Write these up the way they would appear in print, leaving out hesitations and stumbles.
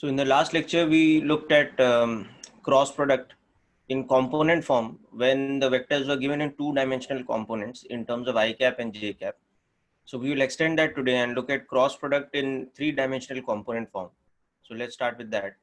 So in the last lecture, we looked at cross product in component form when the vectors were given in two-dimensional components in terms of I cap and j cap. So we will extend that today and look at cross product in three-dimensional component form. So let's start with that.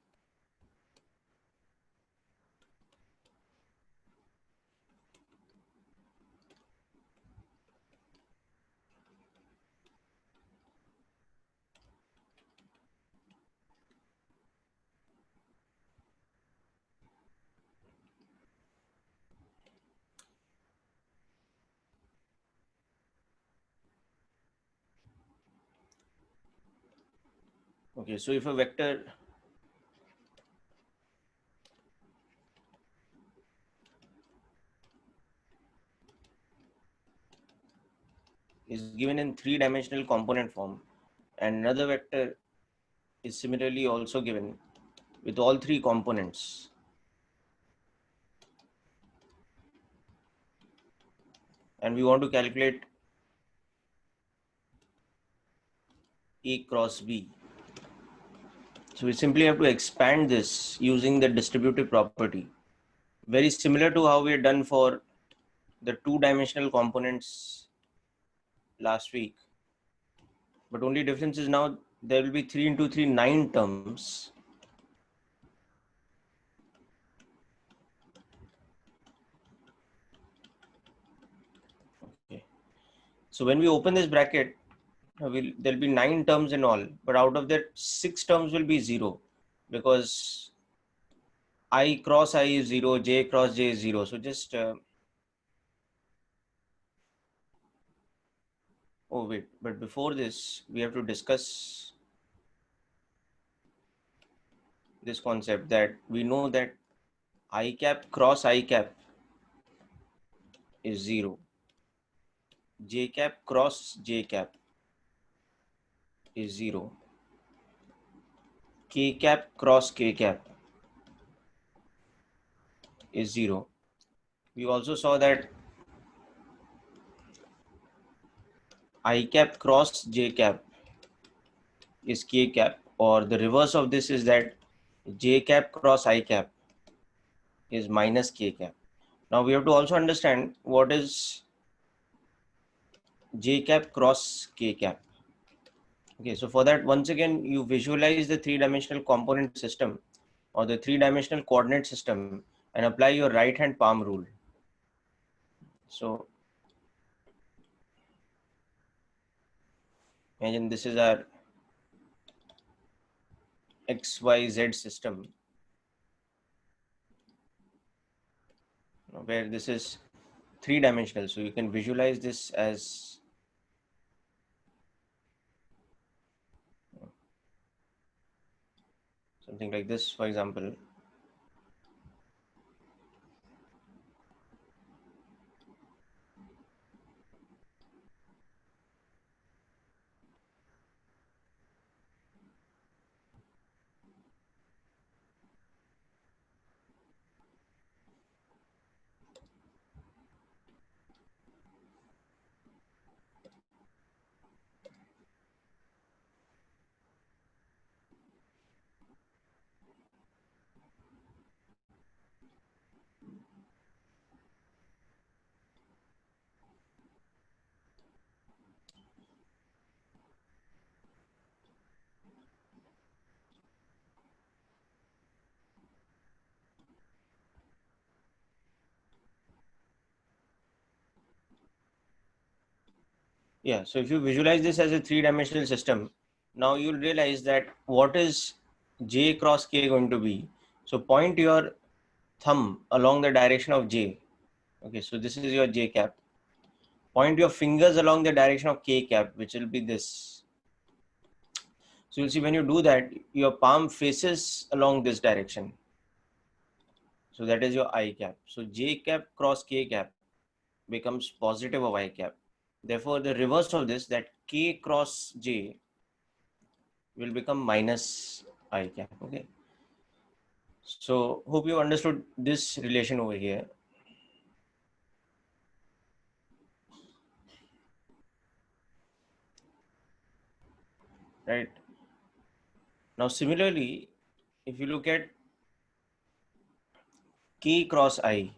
Okay, so if a vector is given in three-dimensional component form and another vector is similarly also given with all three components, and we want to calculate A cross B. So we simply have to expand this using the distributive property. Very similar to how we had done for the two-dimensional components last week. But only difference is now there will be 3 into 3, 9 terms. Okay. So when we open this bracket, there'll be 9 terms in all, but out of that 6 terms will be 0 because I cross I is 0, J cross J is 0. So just oh wait, but before this we have to discuss this concept that we know that I cap cross I cap is 0, J cap cross J cap is 0, K cap cross K cap is 0. We also saw that I cap cross J cap is K cap, or the reverse of this is that J cap cross I cap is minus K cap. Now we have to also understand what is J cap cross K cap. Okay, so for that, once again, you visualize the three-dimensional component system or the three-dimensional coordinate system and apply your right-hand palm rule. So imagine this is our XYZ system where this is three-dimensional. So you can visualize this as something like this, for example. Yeah, so if you visualize this as a three-dimensional system, now you'll realize that what is J cross K going to be. So point your thumb along the direction of J. Okay, so this is your J cap. Point your fingers along the direction of K cap, which will be this. So you'll see when you do that, your palm faces along this direction. So that is your I cap. So J cap cross K cap becomes positive of I cap. Therefore, the reverse of this, that K cross J will become minus I cap. Okay. So hope you understood this relation over here. Right. Now, similarly, if you look at K cross I,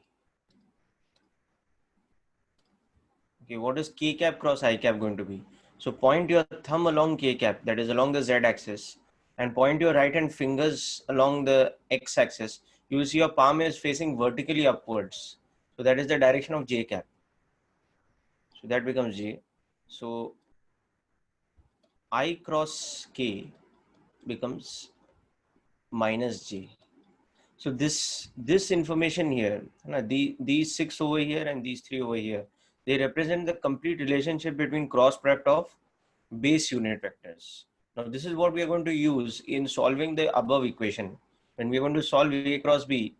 okay, what is K cap cross I cap going to be? So point your thumb along K cap, that is along the Z axis, and point your right hand fingers along the X axis. You will see your palm is facing vertically upwards. So that is the direction of J cap. So that becomes J. So I cross K becomes minus J. So this information here, these 6 over here and these 3 over here, they represent the complete relationship between cross product of base unit vectors. Now this is what we are going to use in solving the above equation. When we are going to solve A cross B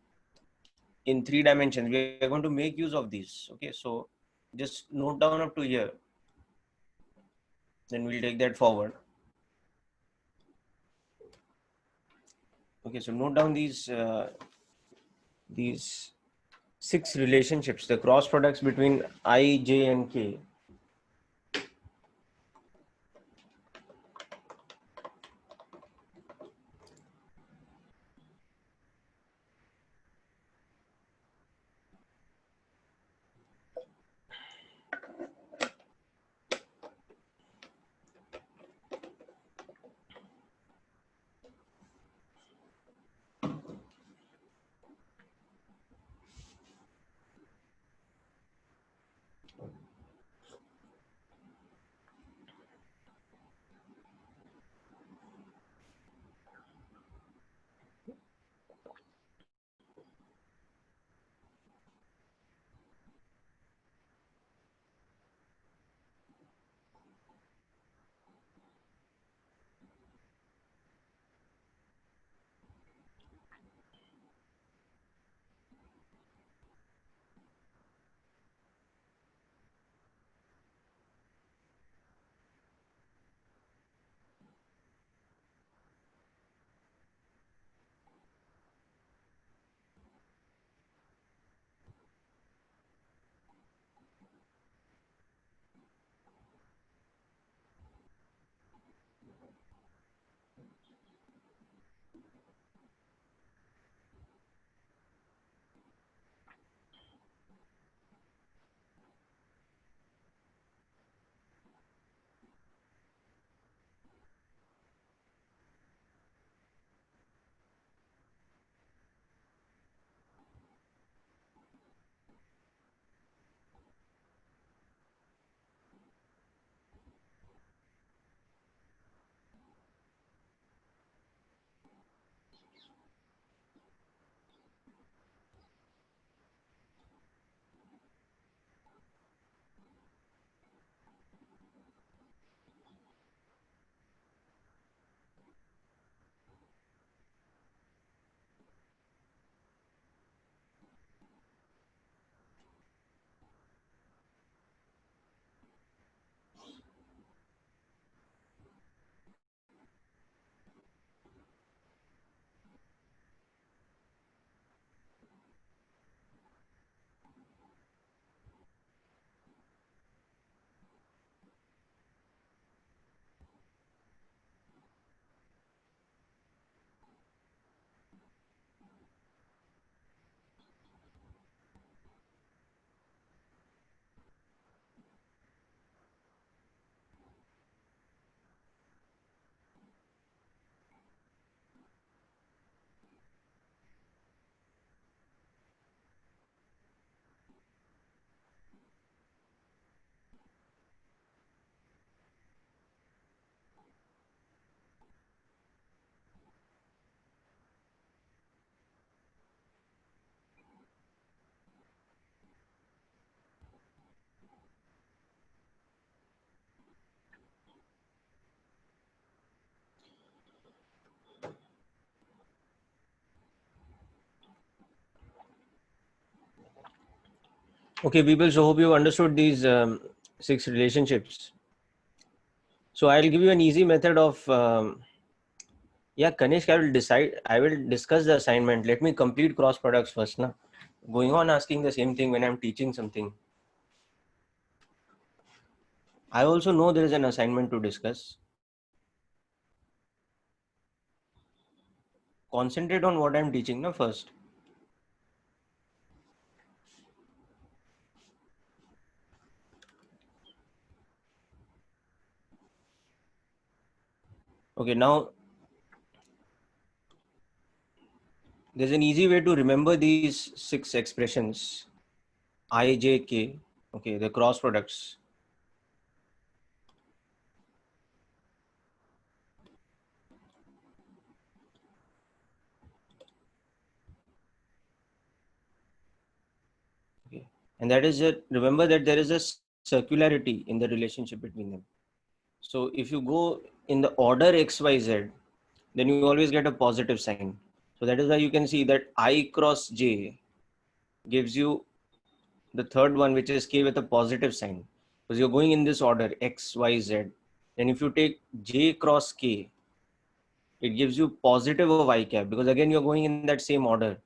in 3 dimensions, we are going to make use of these. Okay, so just note down up to here, then we'll take that forward. Okay, so note down these 6 relationships, the cross products between I, J, and K. Okay, people, so hope you understood these 6 relationships. So I'll give you an easy method of, yeah, Kanishk, I will discuss the assignment. Let me complete cross products first. Na? Going on asking the same thing when I'm teaching something. I also know there is an assignment to discuss. concentrate on what I'm teaching now first. Okay, now there's an easy way to remember these 6 expressions. I, J, K, okay, the cross products. Okay, and that is that, remember that there is a circularity in the relationship between them. So if you go in the order X, Y, Z, then you always get a positive sign. So that is why you can see that I cross J gives you the third one, which is K with a positive sign, because you're going in this order X, Y, Z. Then if you take J cross K, it gives you positive of I cap, because again you're going in that same order,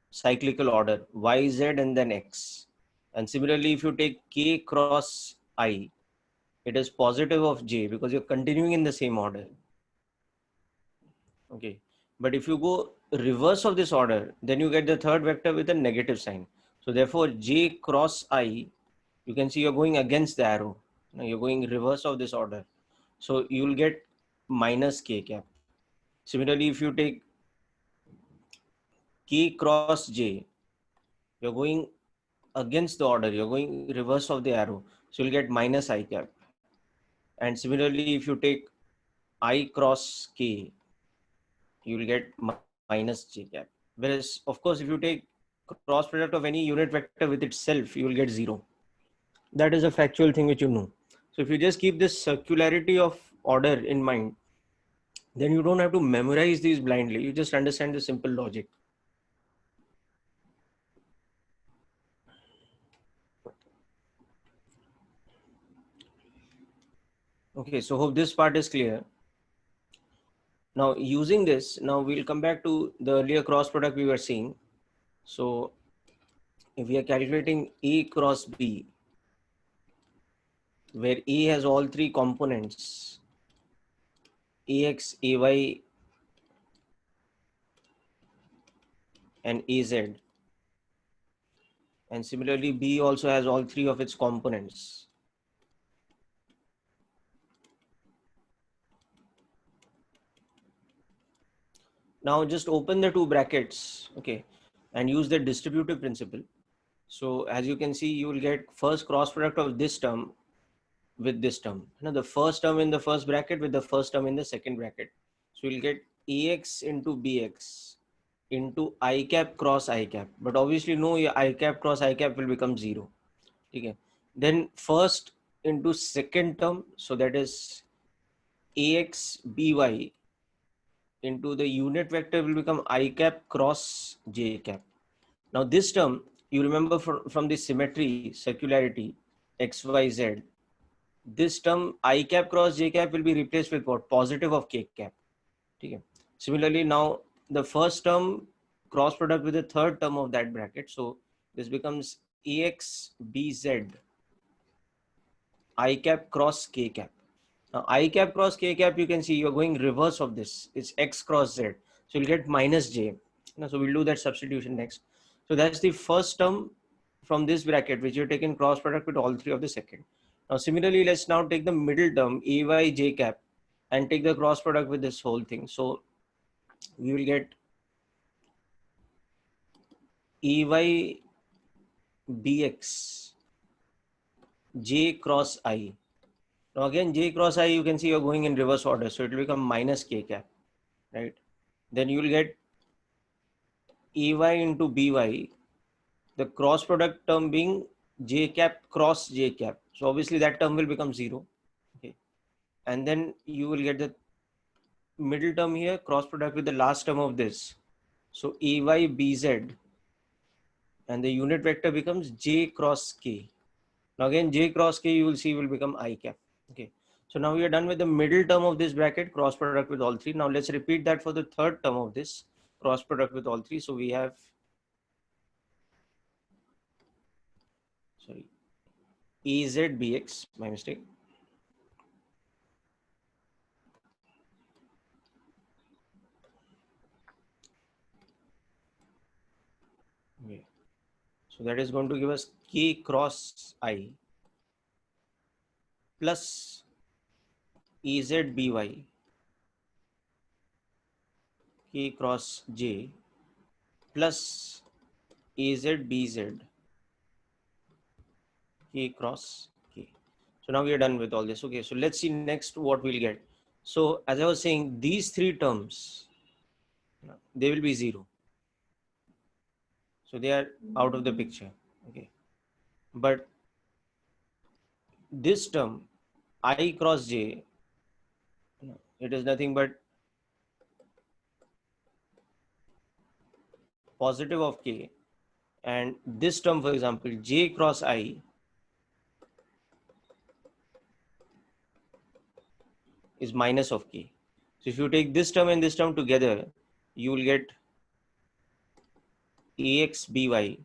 cyclical order, Y, Z, and then X. And similarly, if you take K cross I, it is positive of J, because you're continuing in the same order. Okay, but if you go reverse of this order, then you get the third vector with a negative sign. So therefore, J cross I, you can see you're going against the arrow. Now you're going reverse of this order. So you'll get minus K cap. Similarly, if you take K cross J, you're going against the order. You're going reverse of the arrow. So you'll get minus I cap. And similarly, if you take I cross K, you will get minus J cap. Whereas, of course, if you take cross product of any unit vector with itself, you will get 0. That is a factual thing which you know. So if you just keep this circularity of order in mind, then you don't have to memorize these blindly. You just understand the simple logic. Okay, so hope this part is clear. Now using this, now we'll come back to the earlier cross product we were seeing. So if we are calculating A cross B, where A has all 3 components, AX, AY, and AZ. And similarly, B also has all 3 of its components. Now just open the 2 brackets, okay, and use the distributive principle. So as you can see, you will get first cross product of this term with this term. Now the first term in the first bracket with the first term in the second bracket. So you'll get AX into BX into I cap cross I cap. But obviously no, your I cap cross I cap will become 0. Okay. Then first into second term, so that is AX BY into the unit vector will become I cap cross J cap. Now this term, you remember from the symmetry, circularity, X, Y, Z, this term I cap cross J cap will be replaced with what? Positive of K cap. Okay. Similarly, now the first term cross product with the third term of that bracket. So this becomes AX BZ I cap cross K cap. Now I cap cross K cap, you can see you're going reverse of this. It's X cross Z. So you'll get minus J. Now, so we'll do that substitution next. So that's the first term from this bracket, which you're taking cross product with all 3 of the second. Now similarly, let's now take the middle term AY J cap and take the cross product with this whole thing. So we will get AY BX J cross I. Now again, J cross I, you can see you're going in reverse order. So it will become minus K cap, right? Then you will get AY into BY, the cross product term being J cap cross J cap. So obviously that term will become 0. Okay. And then you will get the middle term here, cross product with the last term of this. So AY BZ, and the unit vector becomes J cross K. Now again, J cross K you will see will become I cap. Okay. So now we are done with the middle term of this bracket, cross product with all 3. Now let's repeat that for the third term of this, cross product with all 3. So we have, sorry, AZBX, my mistake. So that is going to give us K cross I plus EZBY K cross J plus AZBZ K cross K. So now we are done with all this. Okay, so let's see next what we'll get. So as I was saying, these three terms, they will be zero. So they are out of the picture. Okay, but this term I cross J, it is nothing but positive of K, and this term, for example, J cross I is minus of K. So if you take this term and this term together, you will get AXBY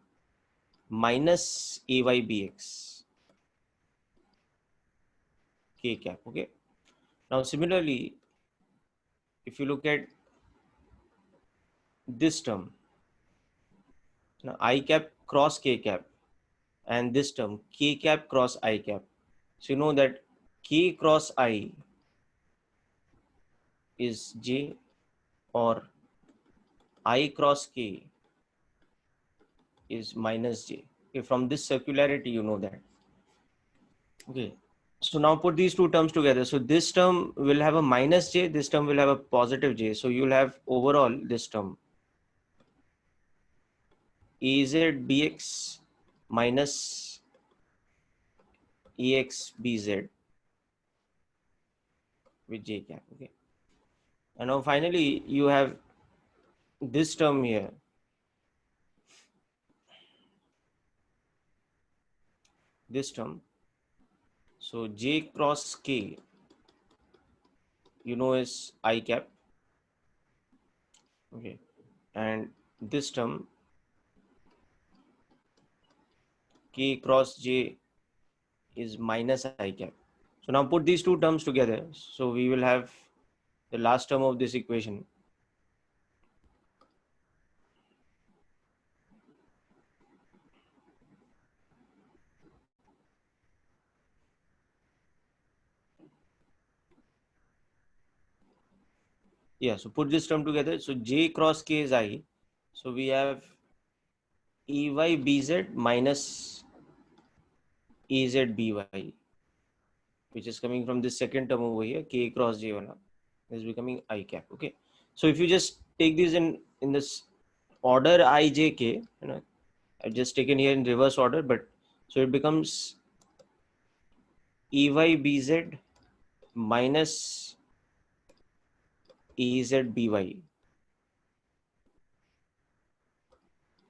minus AYBX K cap. Okay. Now similarly, if you look at this term, now I cap cross K cap, and this term K cap cross I cap. So you know that K cross I is J, or I cross K is minus J. Okay, from this circularity, you know that. Okay. So now put these two terms together. So this term will have a minus J, this term will have a positive J. So you'll have overall this term AZBX minus EXBZ with J cap. Okay. And now finally you have this term here. This term. So J cross K, you know, is I cap. Okay. And this term K cross J is minus I cap. So now put these two terms together. So we will have the last term of this equation. Yeah, so put this term together. So J cross K is I. So we have EYBZ minus EZBY, which is coming from this second term over here, K cross J wala, is becoming I cap. Okay. So if you just take these in this order IJK, you know, I've just taken here in reverse order, but so it becomes EYBZ minus EZBY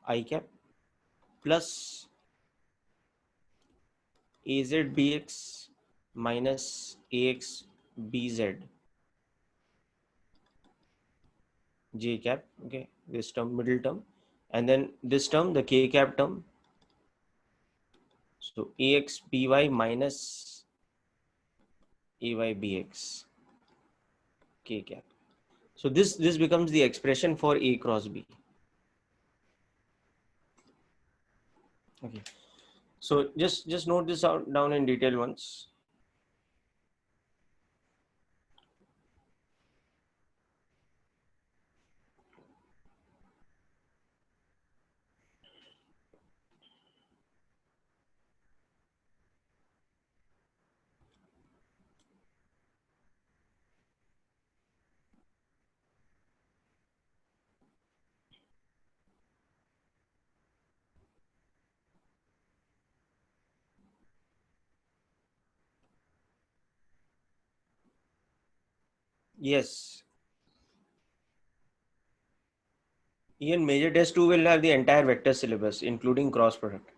I cap plus AZBX minus AXBZ J cap. Okay, this term, middle term, and then this term, the K cap term. So AXBY minus AYBX K cap. So this becomes the expression for A cross B. Okay. So just note this out down in detail once. Yes. Even major test 2 will have the entire vector syllabus, including cross product.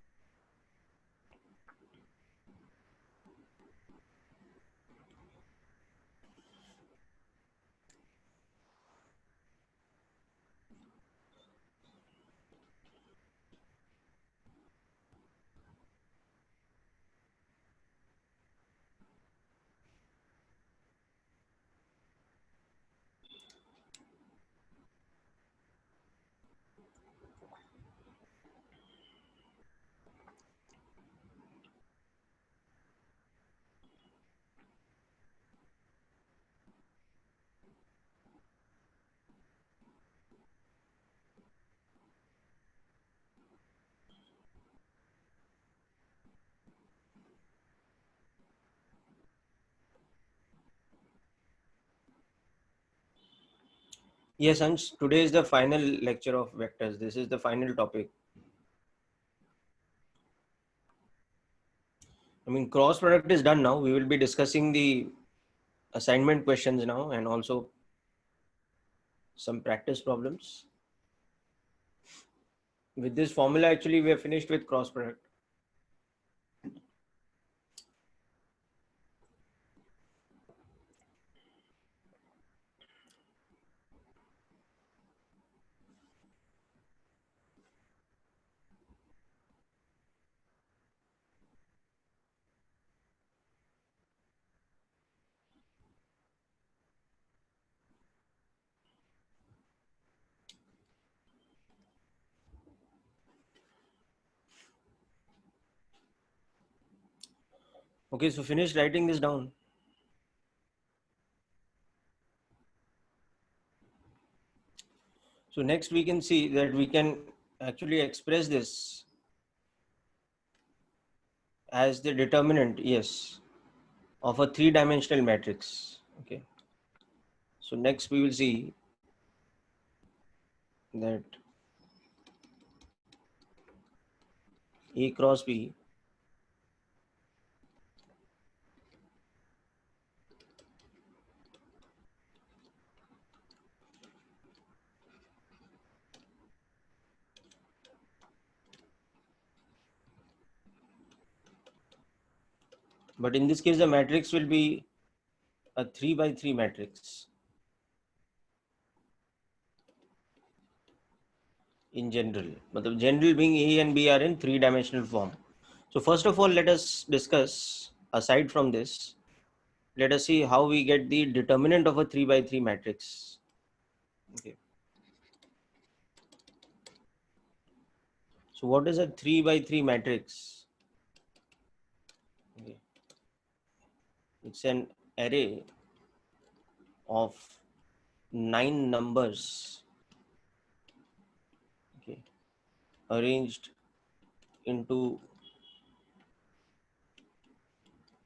Yes, Ansh, today is the final lecture of vectors. This is the final topic. I mean, cross product is done now. We will be discussing the assignment questions now and also some practice problems. With this formula, actually, we are finished with cross product. Okay, so finish writing this down. So next we can see that we can actually express this as the determinant, yes, of a three-dimensional matrix. Okay. So next we will see that A cross B but in this case the matrix will be a 3 by 3 matrix in general. But the general being A and B are in three-dimensional form. So first of all, let us discuss, aside from this, let us see how we get the determinant of a 3 by 3 matrix. Okay. So what is a 3 by 3 matrix? Okay. It's an array of 9 numbers, okay, arranged into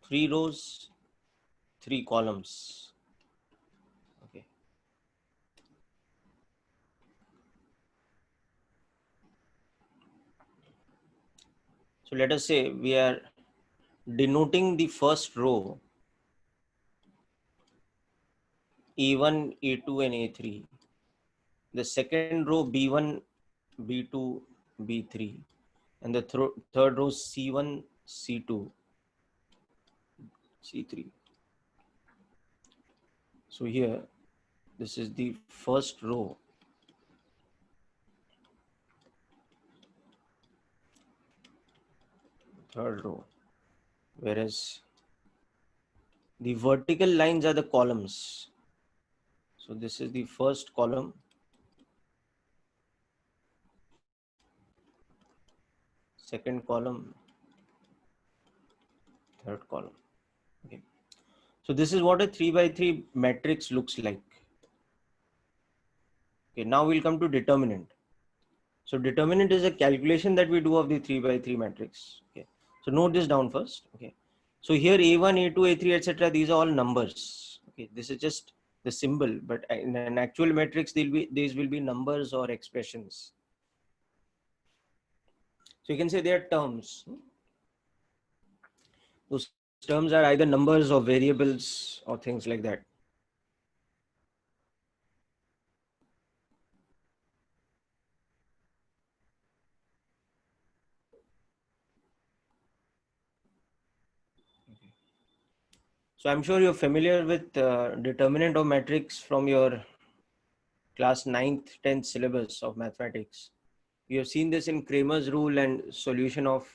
3 rows, 3 columns. Okay. So let us say we are denoting the first row A1, A2 and A3. The second row B1, B2, B3, and the third row C1, C2, C3. So here, this is the first row, third row, whereas the vertical lines are the columns. So this is the first column, second column, third column. Okay. So this is what a 3 by 3 matrix looks like. Okay, now we'll come to determinant. So determinant is a calculation that we do of the 3 by 3 matrix. Okay. So note this down first. Okay. So here A1, A2, A3, etc. These are all numbers. Okay. This is just the symbol, but in an actual matrix, these will be numbers or expressions. So you can say they are terms. Those terms are either numbers or variables or things like that. So I'm sure you're familiar with determinant of matrix from your class 9th, 10th syllabus of mathematics. You have seen this in Kramer's rule and solution of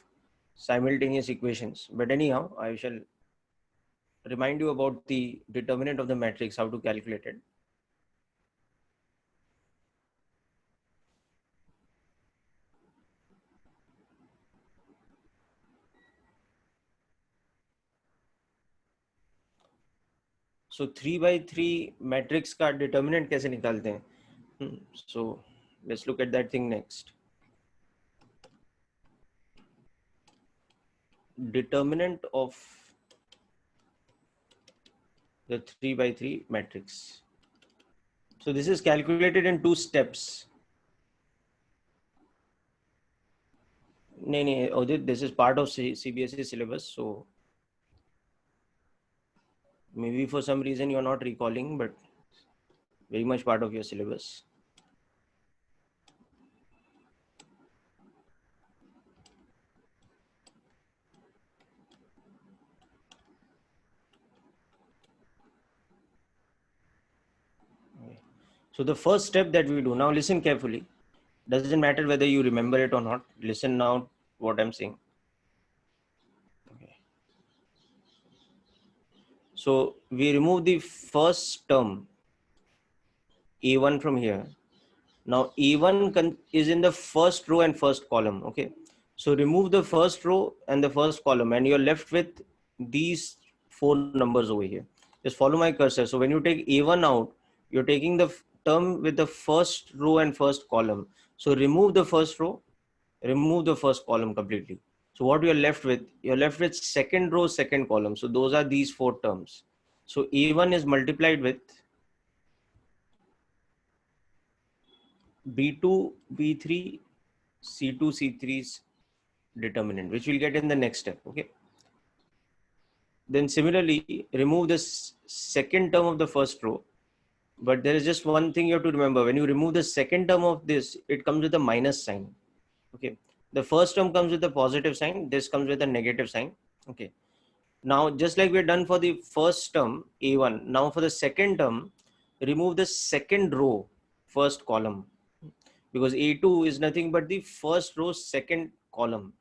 simultaneous equations. But anyhow, I shall remind you about the determinant of the matrix, how to calculate it. So 3 by 3 matrix का determinant कैसे निकालते हैं? So let's look at that thing next. Determinant of the 3 by 3 matrix. So this is calculated in 2 steps. No, Udit, this is part of CBSE syllabus. So maybe for some reason you're not recalling, but very much part of your syllabus. Okay. So the first step that we do now, listen carefully. Doesn't matter whether you remember it or not. Listen now what I'm saying. Okay. So we remove the first term A1 from here. Now A1 is in the first row and first column. Okay. So remove the first row and the first column, and you're left with these 4 numbers over here. Just follow my cursor. So when you take A1 out, you're taking the term with the first row and first column. So remove the first row, remove the first column completely. So what you're left with, you're left with second row, second column. So those are these 4 terms. So A1 is multiplied with B2, B3, C2, C3's determinant, which we'll get in the next step. Okay. Then similarly, remove the second term of the first row. But there is just one thing you have to remember. When you remove the second term of this, it comes with a minus sign. Okay. The first term comes with a positive sign. This comes with a negative sign. Okay. Now, just like we're done for the first term, A1, now for the second term, remove the second row, first column, because A2 is nothing but the first row, second column.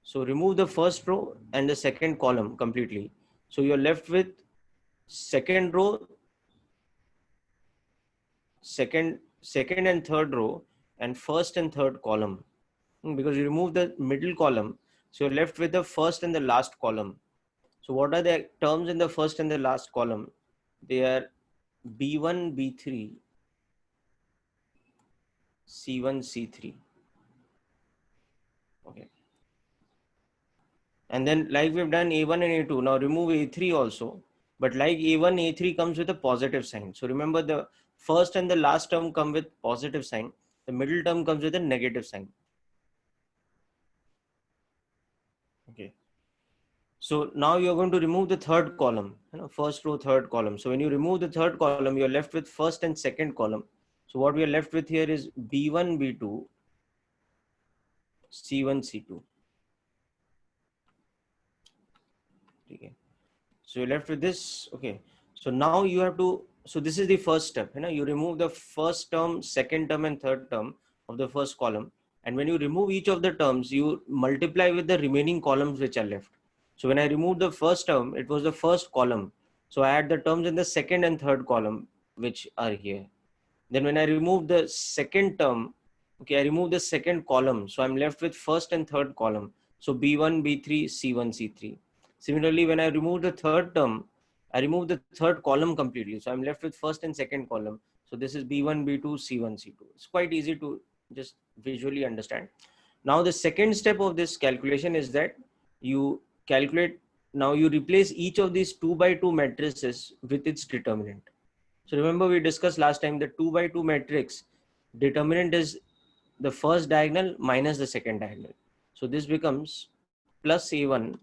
So remove the first row and the second column completely. So you're left with second row, second and third row, and first and third column. Because you remove the middle column, so you're left with the first and the last column. So what are the terms in the first and the last column? They are B1, B3, C1, C3. Okay. And then like we've done A1 and A2, now remove A3 also. But like A1, A3 comes with a positive sign. So remember, the first and the last term come with positive sign. The middle term comes with a negative sign. Okay. So now you're going to remove the third column, first row, third column. So when you remove the third column, you're left with first and second column. So what we are left with here is B1, B2, C1, C2. Okay. So you're left with this. Okay. So now you have to, so this is the first step. You remove the first term, second term, and third term of the first column. And when you remove each of the terms, you multiply with the remaining columns which are left. So when I removed the first term, it was the first column. So I add the terms in the second and third column, which are here. Then when I remove the second term, okay, I remove the second column. So I'm left with first and third column. So B1, B3, C1, C3. Similarly, when I remove the third term, I remove the third column completely. So I'm left with first and second column. So this is B1, B2, C1, C2. It's quite easy to just visually understand. Now the second step of this calculation is that you calculate, now you replace each of these 2 by 2 matrices with its determinant. So remember we discussed last time the 2 by 2 matrix determinant is the first diagonal minus the second diagonal. So this becomes plus A1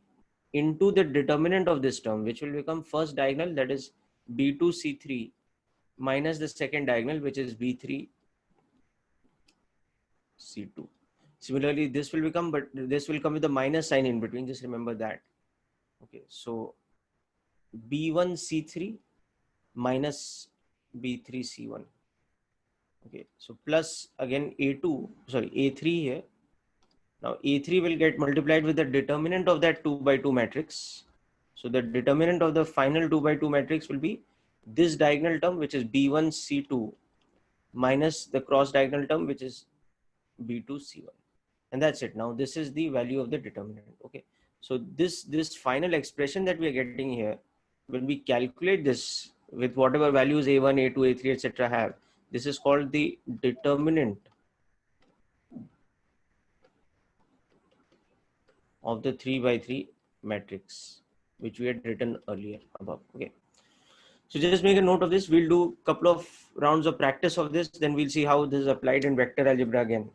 into the determinant of this term, which will become first diagonal, that is B2 C3, minus the second diagonal, which is B3 C2. Similarly, this will become, but this will come with a minus sign in between. Just remember that. Okay, so B1 C3 minus B3 C1. Okay, so plus again A2, sorry, A3 here. Now A3 will get multiplied with the determinant of that 2 by 2 matrix. So the determinant of the final 2 by 2 matrix will be this diagonal term, which is B1 C2, minus the cross diagonal term, which is B2 C1. And that's it. Now this is the value of the determinant. Okay, so this final expression that we are getting here, when we calculate this with whatever values A1, A2, A3, etc. have, this is called the determinant of the 3 by 3 matrix, which we had written earlier above. Okay. So just make a note of this. We'll do a couple of rounds of practice of this. Then we'll see how this is applied in vector algebra again.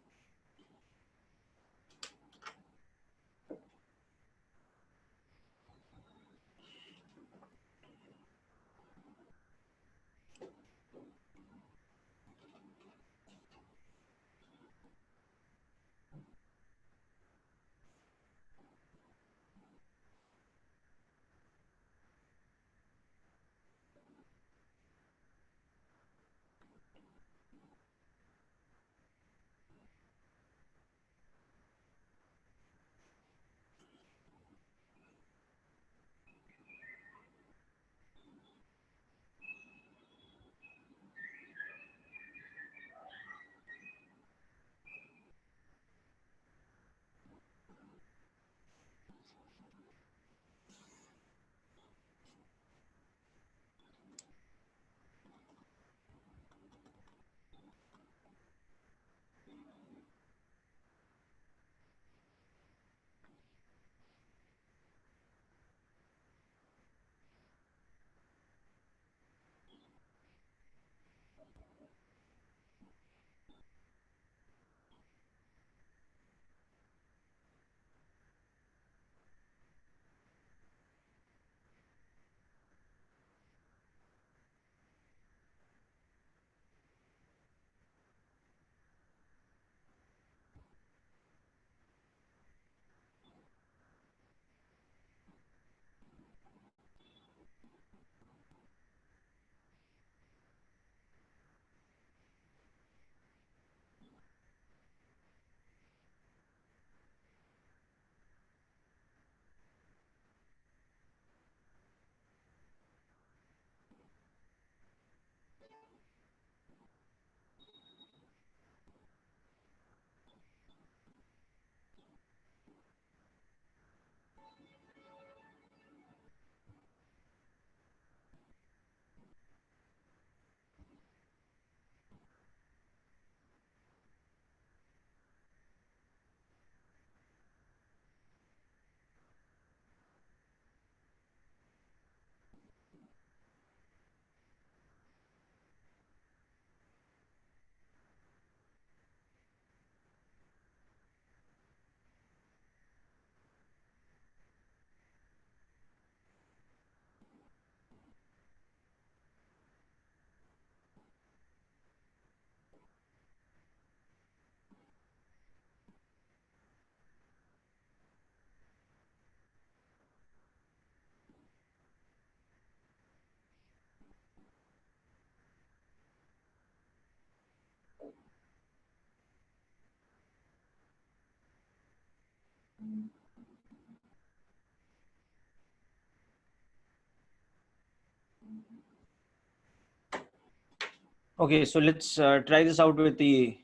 Okay, so let's try this out with the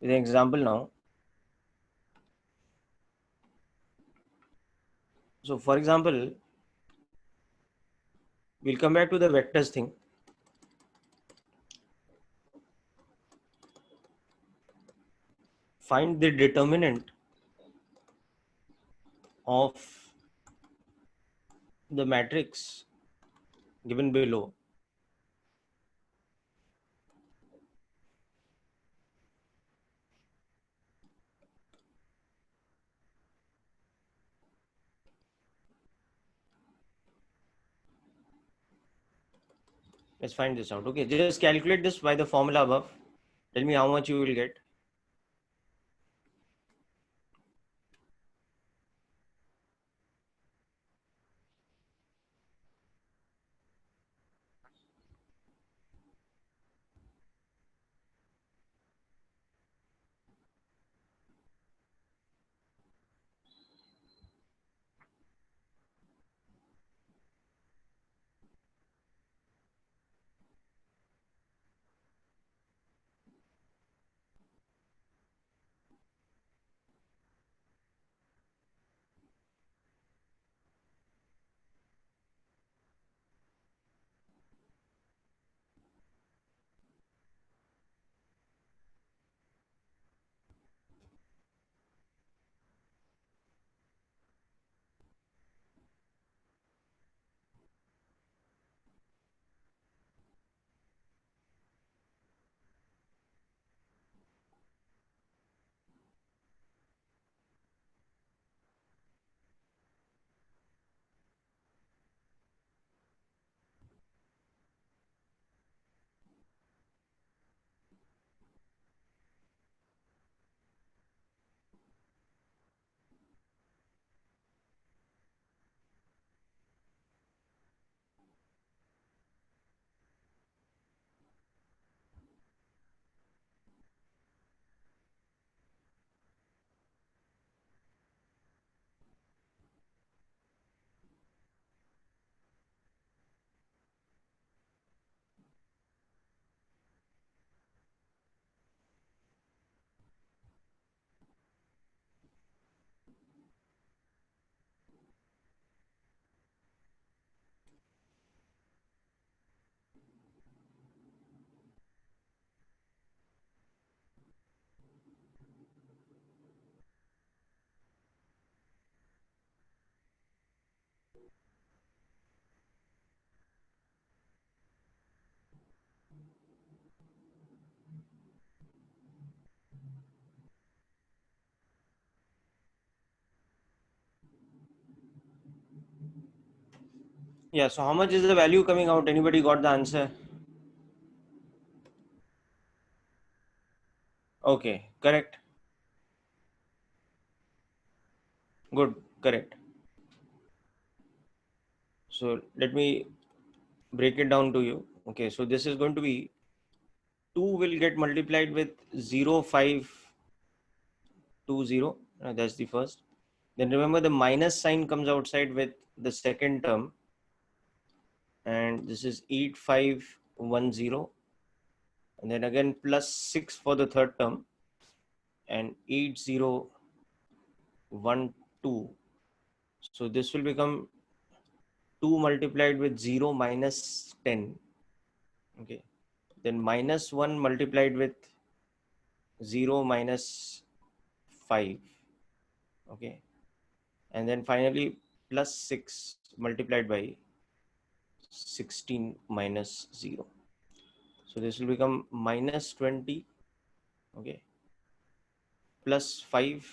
example now. So for example, we'll come back to the vectors thing. Find the determinant of the matrix given below. Let's find this out. Okay, just calculate this by the formula above. Tell me how much you will get. Yeah, so how much is the value coming out? Anybody got the answer? Okay, correct. Good, correct. So let me break it down to you. Okay, so this is going to be 2 will get multiplied with 0.520. That's the first. Then remember the minus sign comes outside with the second term, and this is 8510, and then again plus 6 for the third term, and 8012. So this will become 2 multiplied with 0 minus 10. Okay. Then minus 1 multiplied with 0 minus 5. Okay. And then finally plus 6 multiplied by 16 minus 0. So this will become minus 20. Okay. Plus 5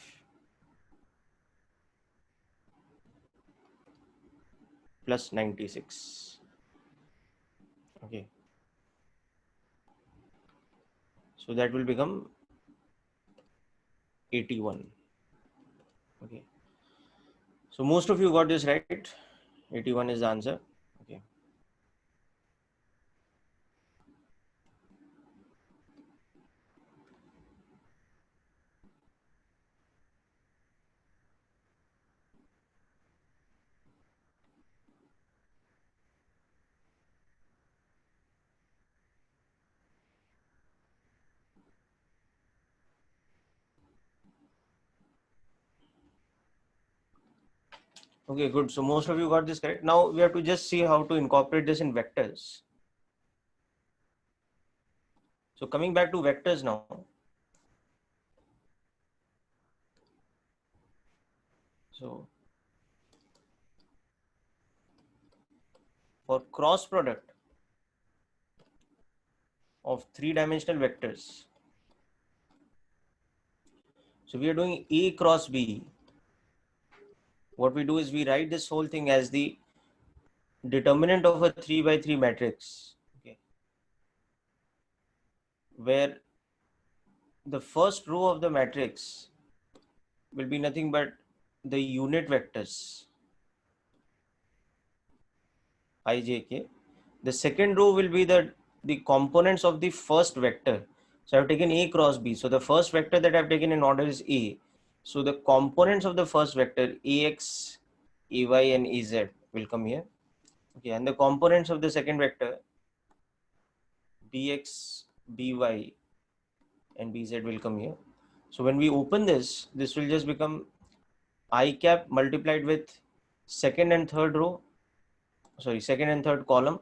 plus 96. Okay. So that will become 81. Okay. So most of you got this right. 81 is the answer. Okay. Okay, good. So most of you got this correct. Now we have to just see how to incorporate this in vectors. So coming back to vectors now. So for cross product of three-dimensional vectors, so we are doing A cross B. What we do is we write this whole thing as the determinant of a 3 by 3 matrix. Okay. Where the first row of the matrix will be nothing but the unit vectors I, j, k. The second row will be the components of the first vector. So I've taken A cross B. So the first vector that I've taken in order is A. So the components of the first vector Ax, Ay, and Az will come here. Okay, and the components of the second vector Bx, By, and Bz will come here. So when we open this, this will just become I cap multiplied with second and third row. Sorry, second and third column.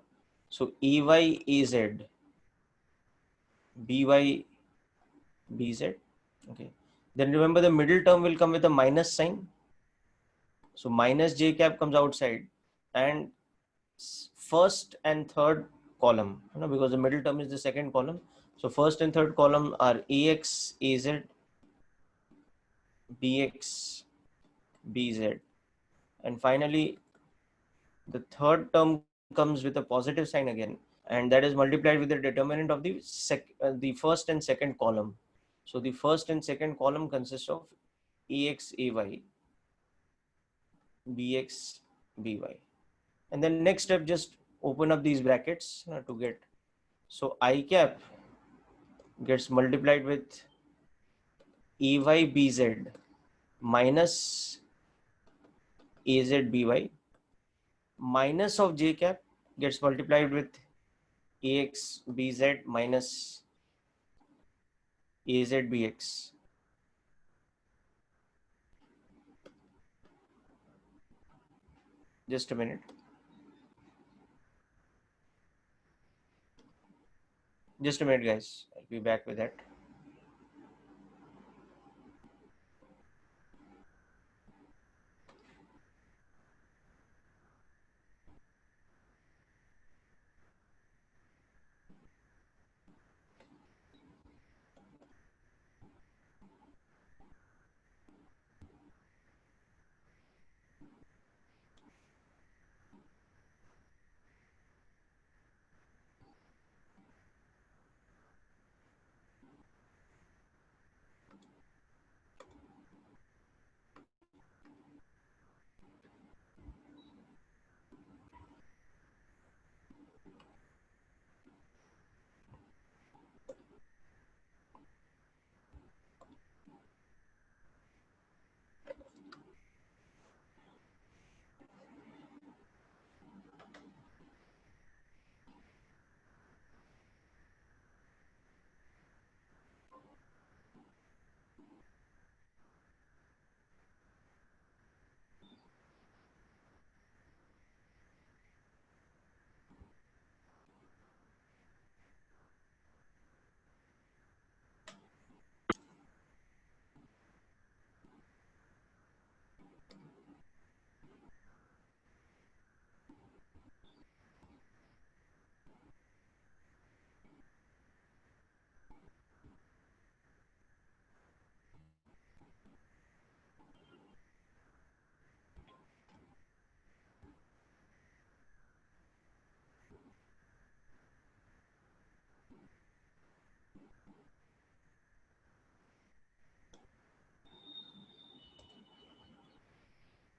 So Ay, Az, By, Bz. Okay. Then remember the middle term will come with a minus sign. So minus j cap comes outside, and first and third column, because the middle term is the second column. So first and third column are Ax, Az, Bx, Bz. And finally, the third term comes with a positive sign again, and that is multiplied with the determinant of the first and second column. So the first and second column consists of Ax, Ay, Bx, By. And then next step, just open up these brackets to get. So I cap gets multiplied with Ay, Bz minus Az, By, minus of j cap gets multiplied with Ax, Bz minus Az, Bx. Just a minute. Just a minute, guys. I'll be back with that.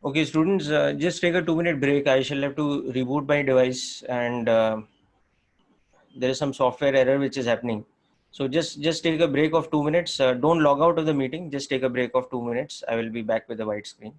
Okay, students, just take a 2 minute break. I shall have to reboot my device, and there is some software error which is happening. So just take a break of 2 minutes. Don't log out of the meeting. Just take a break of 2 minutes. I will be back with the white screen.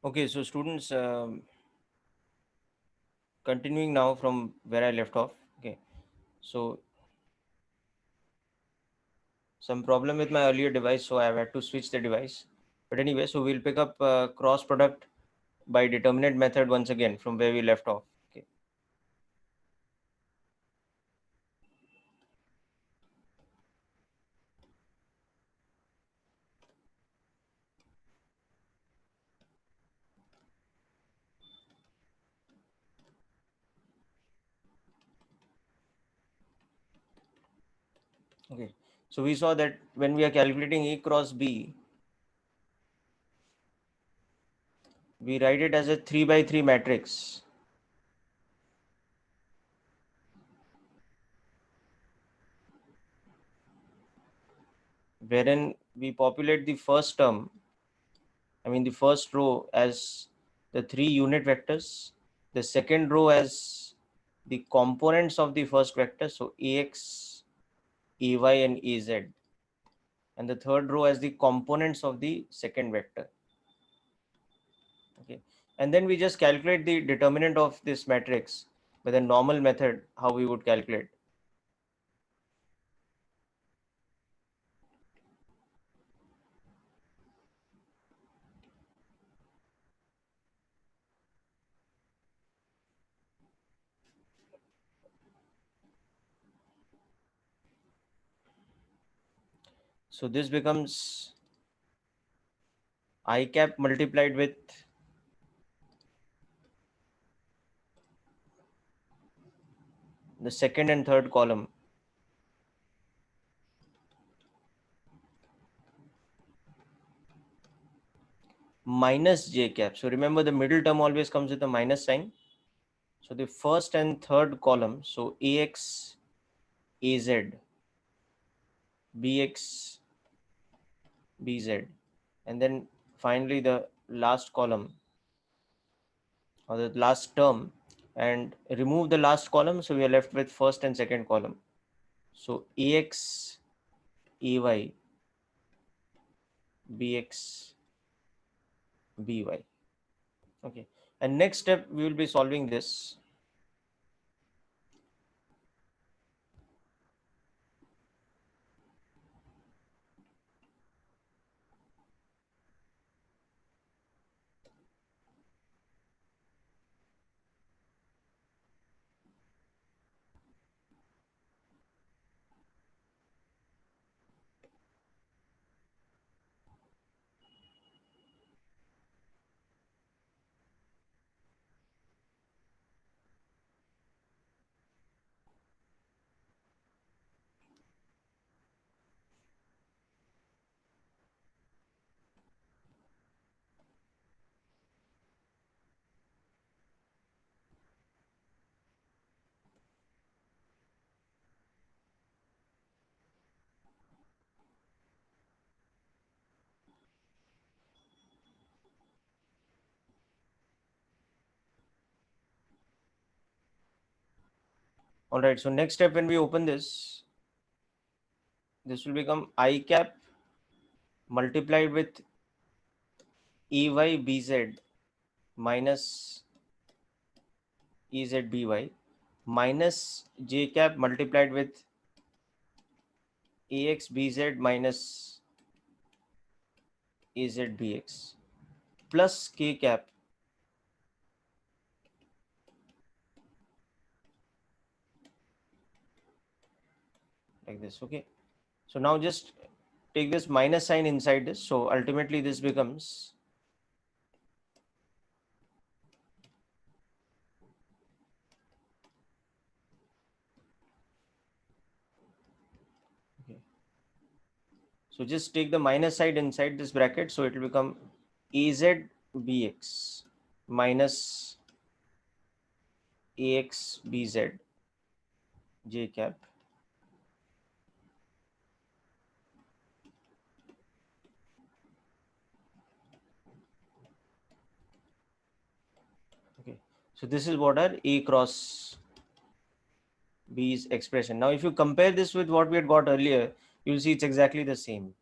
Okay, so students, continuing now from where I left off. Okay, so some problem with my earlier device, so I've had to switch the device. But anyway, so we'll pick up cross product by determinant method once again from where we left off. Okay. Okay. So we saw that when we are calculating A cross B, we write it as a 3 by 3 matrix. Wherein we populate the first term, I mean the first row as the 3 unit vectors, the second row as the components of the first vector, so Ax, Ay and Az, and the third row as the components of the second vector. Okay, and then we just calculate the determinant of this matrix with a normal method, how we would calculate. So this becomes I cap multiplied with the second and third column minus j cap. So remember, the middle term always comes with a minus sign. So the first and third column, so Ax, Az, Bx, Bz, and then finally the last column or the last term, and remove the last column, so we are left with first and second column. So Ax, Ay, Bx, By. Okay, and next step we will be solving this. All right, so next step, when we open this will become I cap multiplied with Ay Bz minus Ez By minus j cap multiplied with Ax Bz minus Az Bx plus k cap like this. Okay, so now just take this minus sign inside this, so ultimately this becomes okay. So just take the minus side inside this bracket, so it will become Az Bx minus Ax Bz j cap. Okay, so this is what our A cross B's expression. Now, if you compare this with what we had got earlier, you'll see it's exactly the same.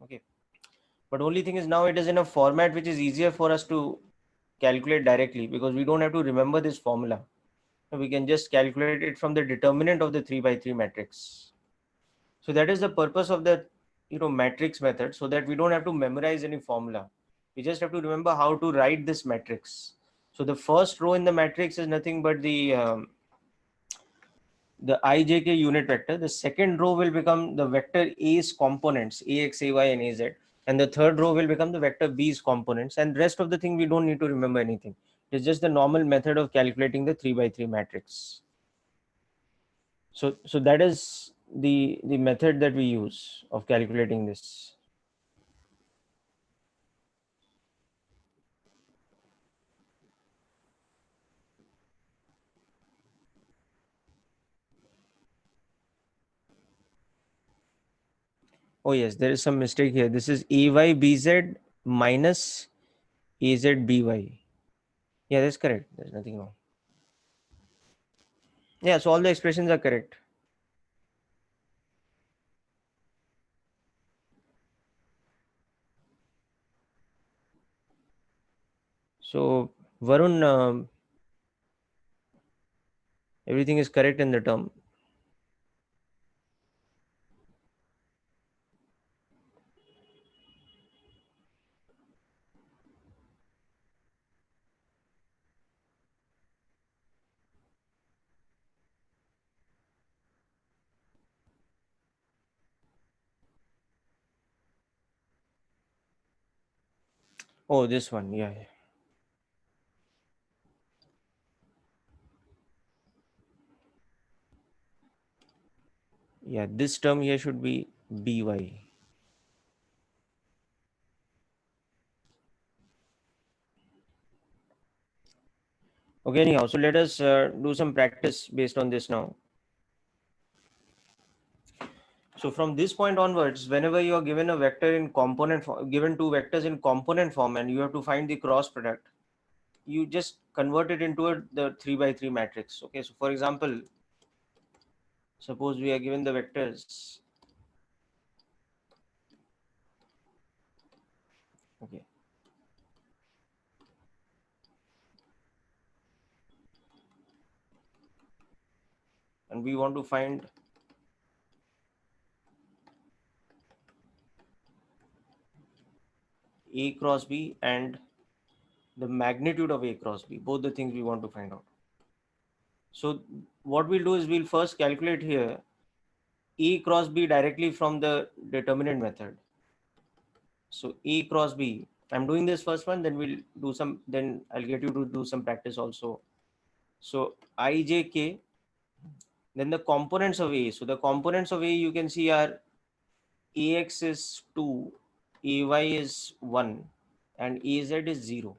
Okay, But only thing is now it is in a format which is easier for us to calculate directly, because we don't have to remember this formula. We can just calculate it from the determinant of the 3 by 3 matrix. So that is the purpose of the matrix method, so that we don't have to memorize any formula. We just have to remember how to write this matrix. So the first row in the matrix is nothing but the ijk unit vector. The second row will become the vector A's components, Ax, Ay, and Az. And the third row will become the vector B's components. And rest of the thing, we don't need to remember anything. It's just the normal method of calculating the 3 by 3 matrix. So that is the method that we use of calculating this. Oh yes, there is some mistake here. This is AYBZ minus AZBY. Yeah, that's correct. There's nothing wrong. Yeah, so all the expressions are correct. So Varun, everything is correct in the term. Oh, this one. Yeah, yeah. Yeah, this term here should be BY. Okay, anyhow, so let us do some practice based on this now. So from this point onwards, whenever you are given a vector in component form, given two vectors in component form, and you have to find the cross product, you just convert it into the 3 by 3 matrix. Okay, so for example, suppose we are given the vectors. Okay, and we want to find A cross B and the magnitude of A cross B, both the things we want to find out. So what we'll do is we'll first calculate here A cross B directly from the determinant method. So A cross B, I'm doing this first one, then we'll do some, then I'll get you to do some practice also. So IJK, then the components of A. So the components of A you can see are AX is 2, AY is 1, and AZ is 0.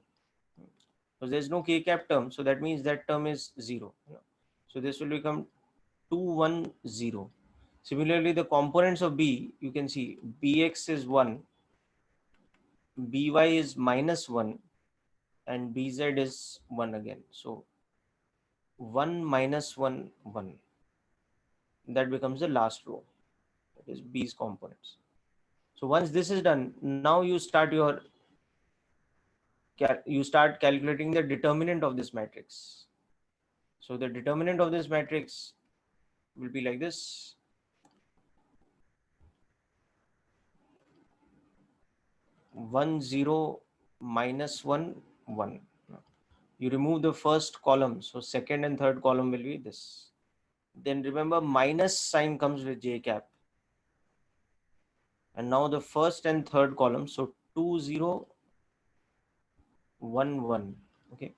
So there's no K cap term, so that means that term is 0. So this will become 2, 1, 0. Similarly, the components of B, you can see BX is 1, BY is minus 1, and BZ is 1 again. So 1 minus 1, 1. That becomes the last row. That is B's components. So once this is done, now you start calculating the determinant of this matrix. So the determinant of this matrix will be like this. 1, 0, minus 1, 1. You remove the first column, so second and third column will be this. Then remember, minus sign comes with J cap. And now the first and third column, so 2, 0, 1, 1. Okay.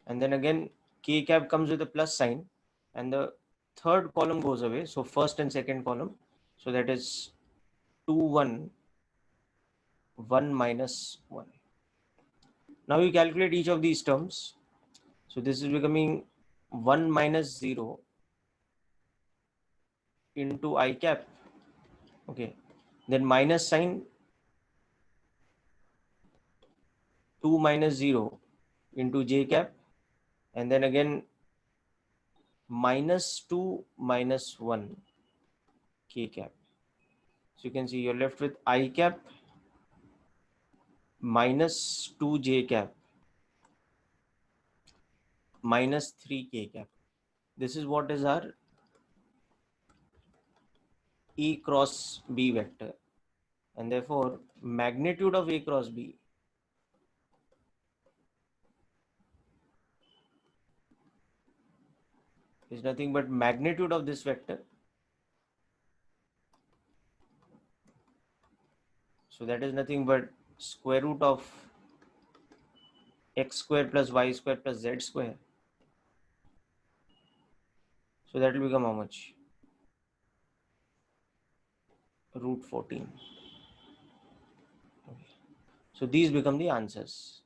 And then again, K cap comes with a plus sign, and the third column goes away. So first and second column. So that is 2, 1, 1 minus 1. Now you calculate each of these terms. So this is becoming 1 minus 0 into I cap. Okay. Then minus sign, 2 minus 0 into J cap. And then again minus 2 minus 1 K cap. So you can see you're left with I cap minus 2j cap minus 3k cap. This is what is our E cross B vector, and therefore magnitude of A cross B is nothing but magnitude of this vector. So that is nothing but square root of x square plus y square plus z square. So that will become how much? Root 14. Okay. So these become the answers.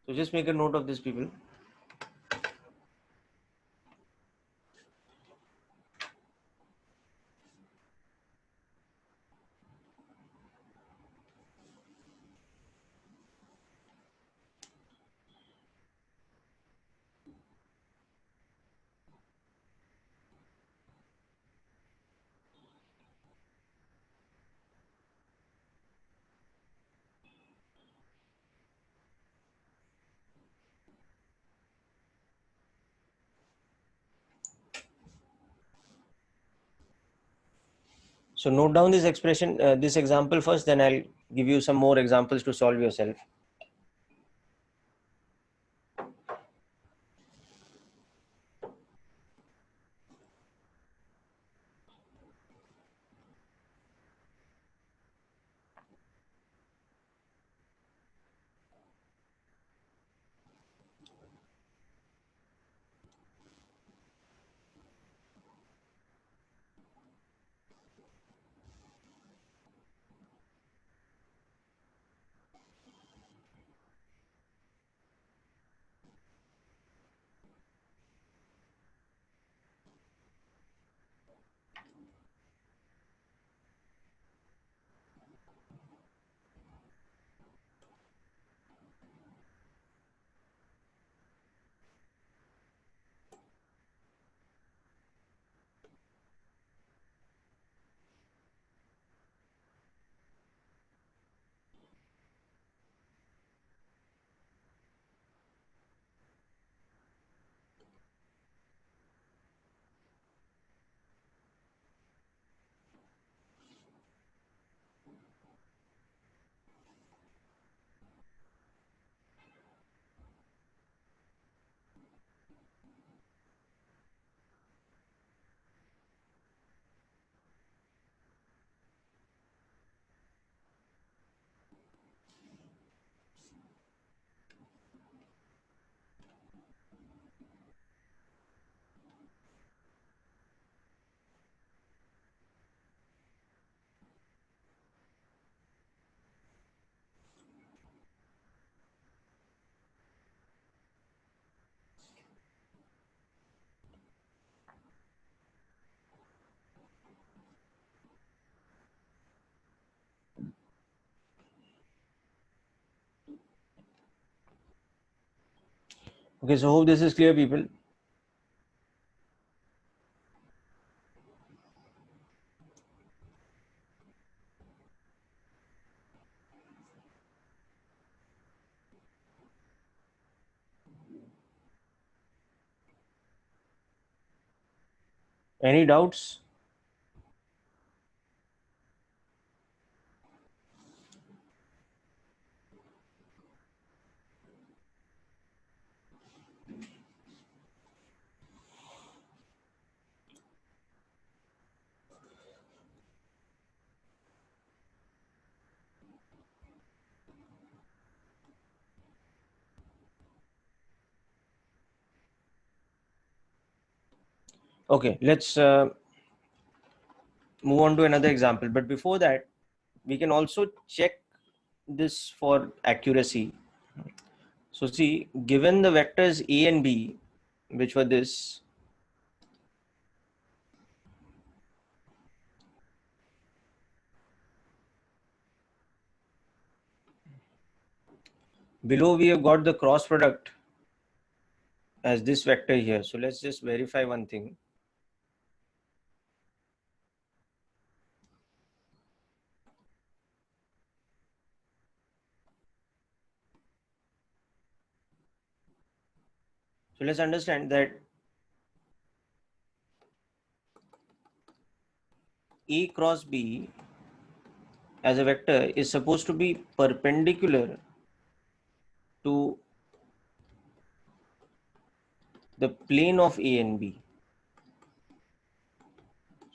So just make a note of this, people. So note down this expression, this example first, then I'll give you some more examples to solve yourself. Okay, so hope this is clear, people. Any doubts? Okay, let's move on to another example. But before that, we can also check this for accuracy. So see, given the vectors A and B, which were this, below we have got the cross product as this vector here. So let's just verify one thing. So let's understand that A cross B as a vector is supposed to be perpendicular to the plane of A and B.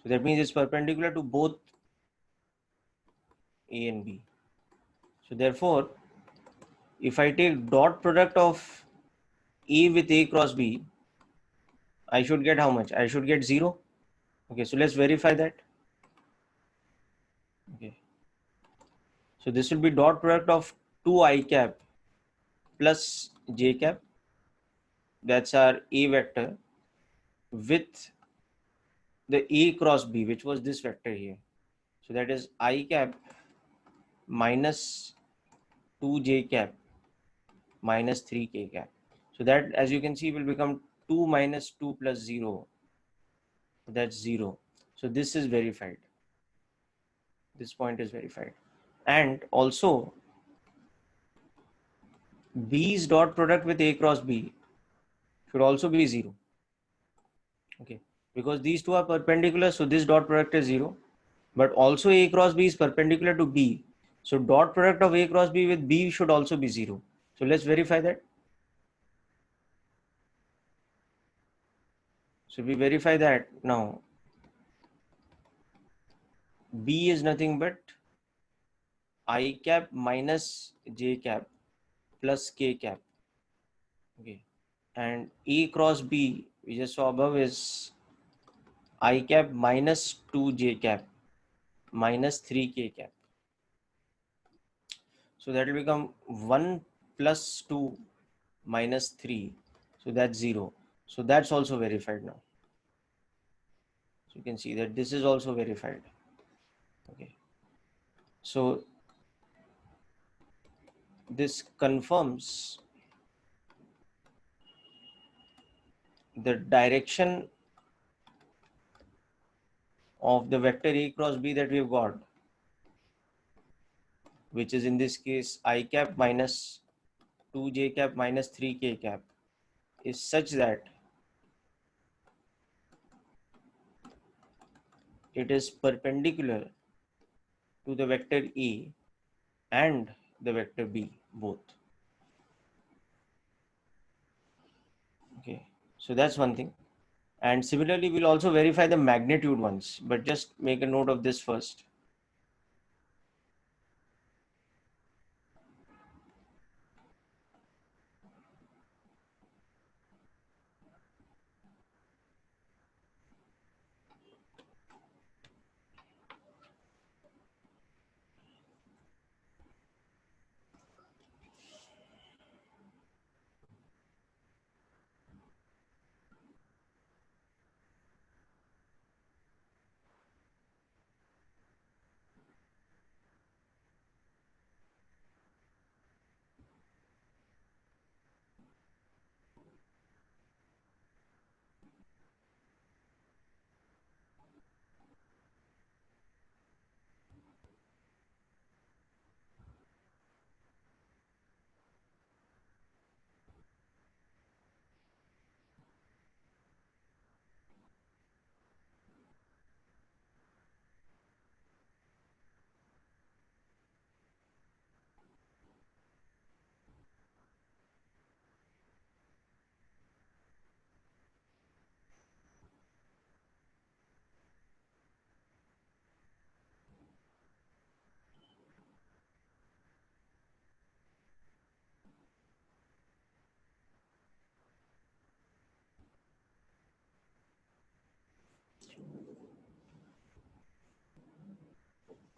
So that means it's perpendicular to both A and B. So therefore, if I take dot product of A with A cross B, I should get how much? I should get 0. Okay, so let's verify that. Okay. So this will be dot product of 2 I cap plus j cap. That's our A vector with the A cross B, which was this vector here. So that is I cap minus 2j cap minus 3k cap. So that, as you can see, will become 2 minus 2 plus 0. That's 0. So this is verified. This point is verified. And also, B's dot product with A cross B should also be 0. Okay. Because these two are perpendicular, so this dot product is 0. But also A cross B is perpendicular to B. So dot product of A cross B with B should also be 0. So let's verify that. So we verify that now. B is nothing but I cap minus j cap plus k cap. Okay. And E cross B, we just saw above, is I cap minus 2j cap minus 3k cap. So that will become 1 plus 2 minus 3. So that's 0. So that's also verified now. So you can see that this is also verified. Okay. So this confirms the direction of the vector A cross B that we've got, which is in this case I cap minus 2j cap minus 3k cap, is such that it is perpendicular to the vector A and the vector B both. Okay, so that's one thing. And similarly, we'll also verify the magnitude ones, but just make a note of this first.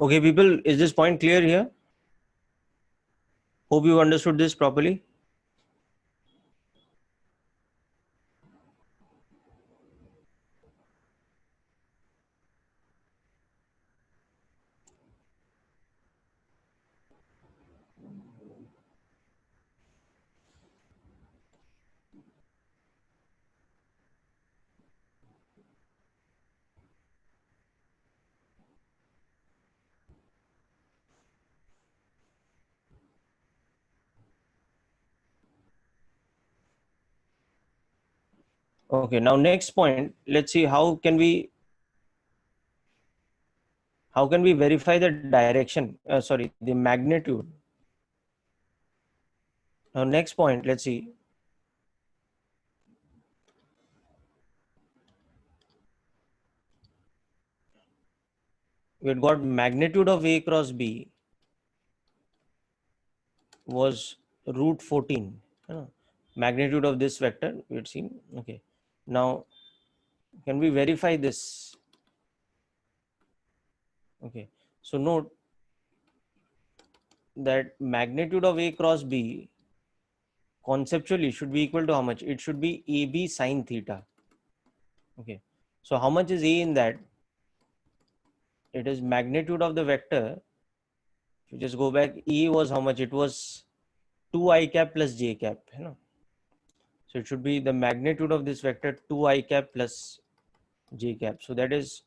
Okay, people, is this point clear here? Hope you understood this properly. Okay, now next point, let's see how can we verify the direction, sorry, the magnitude. Now next point, let's see. We had got magnitude of A cross B was root 14. Magnitude of this vector we had seen. Okay. Now, can we verify this? Okay. So note that magnitude of A cross B conceptually should be equal to how much? It should be AB sine theta. Okay. So how much is A in that? It is magnitude of the vector. If you just go back, A was how much? It was 2 I cap plus j cap. So it should be the magnitude of this vector 2 I cap plus j cap. So that is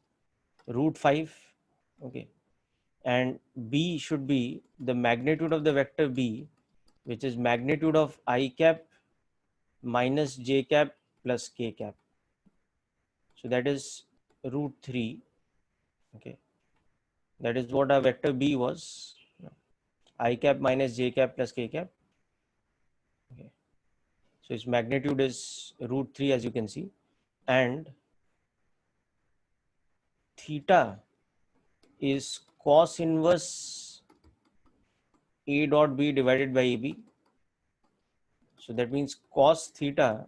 root 5. Okay. And B should be the magnitude of the vector B, which is magnitude of I cap minus j cap plus k cap. So that is root 3. Okay. That is what our vector B was. I cap minus j cap plus k cap. Okay. So its magnitude is root 3, as you can see. And theta is cos inverse A dot B divided by AB. So that means cos theta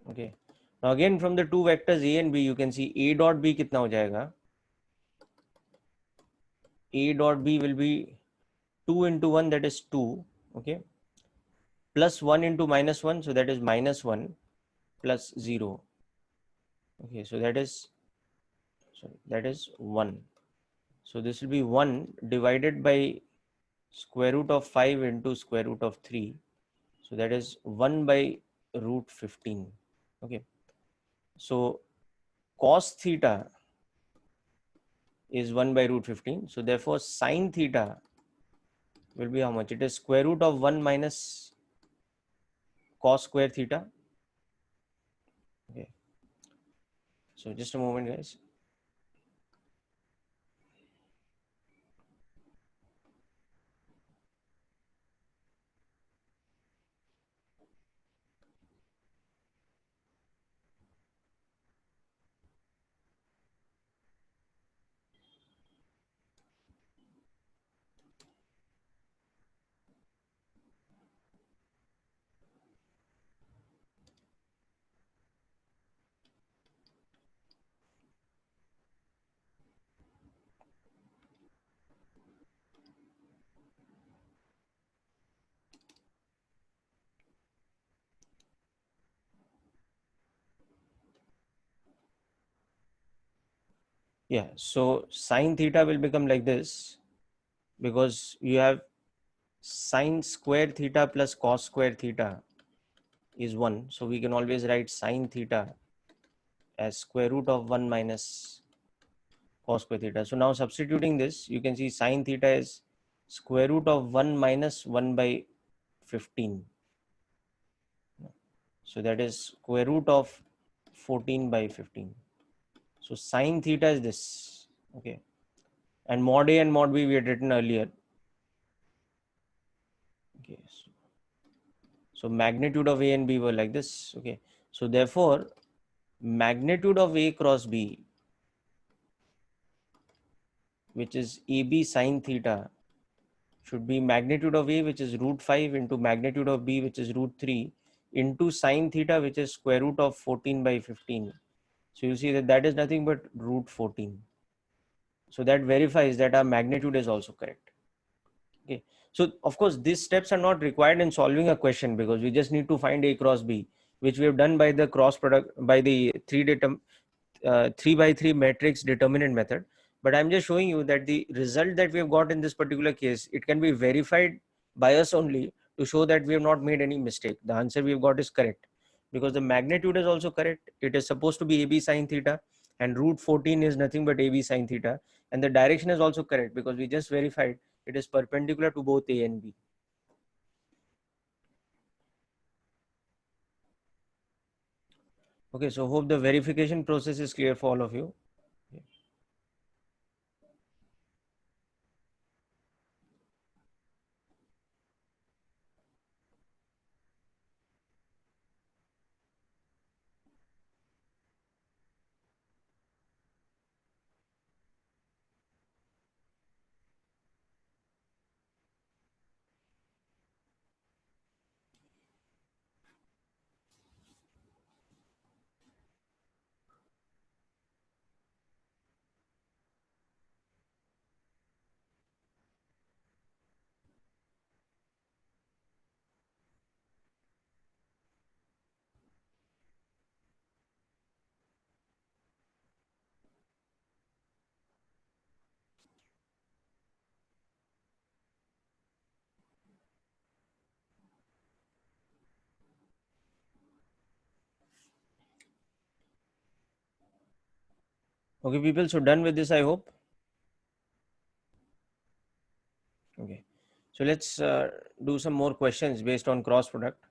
okay. Now again from the two vectors A and B, you can see A dot B kitna ho jayega? A dot B will be 2 into 1, that is 2, okay, plus 1 into minus 1, so that is minus 1 plus 0. Okay, so that is 1. So this will be 1 divided by square root of 5 into square root of 3. So that is 1 by root 15. Okay. So cos theta is 1 by root 15. So therefore sin theta will be how much? It is square root of 1 minus cos square theta. Okay. So just a moment, guys. Yeah, so sine theta will become like this because you have sine square theta plus cos square theta is 1. So we can always write sine theta as square root of 1 minus cos square theta. So now substituting this, you can see sine theta is square root of 1 minus 1 by 15. So that is square root of 14 by 15. So sine theta is this. Okay. And mod A and mod B we had written earlier. Okay. So magnitude of A and B were like this. Okay. So therefore, magnitude of A cross B, which is AB sine theta, should be magnitude of A, which is root 5, into magnitude of B, which is root 3, into sine theta, which is square root of 14 by 15. So you see that that is nothing but root 14. So that verifies that our magnitude is also correct. Okay. So of course, these steps are not required in solving a question because we just need to find A cross B, which we have done by the cross product, by the 3 by 3 matrix determinant method. But I'm just showing you that the result that we have got in this particular case, it can be verified by us only to show that we have not made any mistake. The answer we've got is correct because the magnitude is also correct. It is supposed to be AB sine theta, and root 14 is nothing but AB sine theta. And the direction is also correct because we just verified it is perpendicular to both A and B. Okay, so hope the verification process is clear for all of you. Okay, people, so done with this, I hope. Okay, so let's do some more questions based on cross product.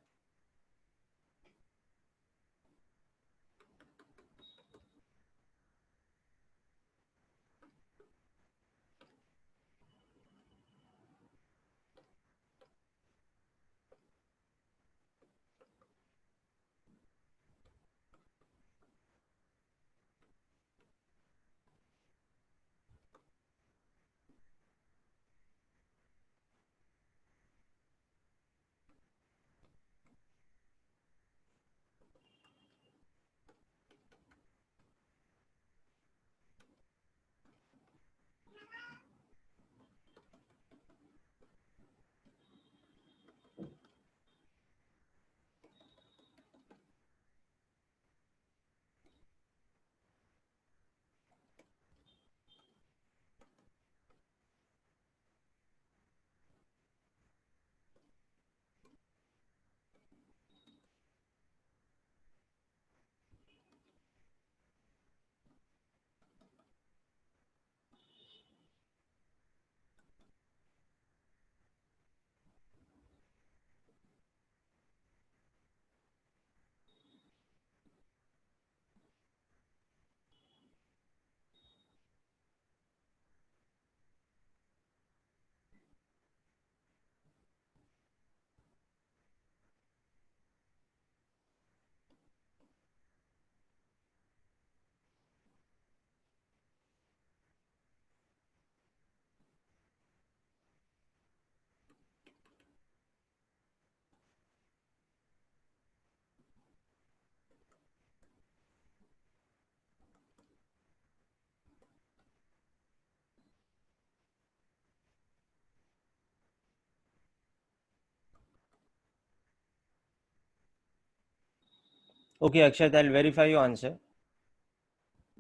Okay, Akshat, I'll verify your answer.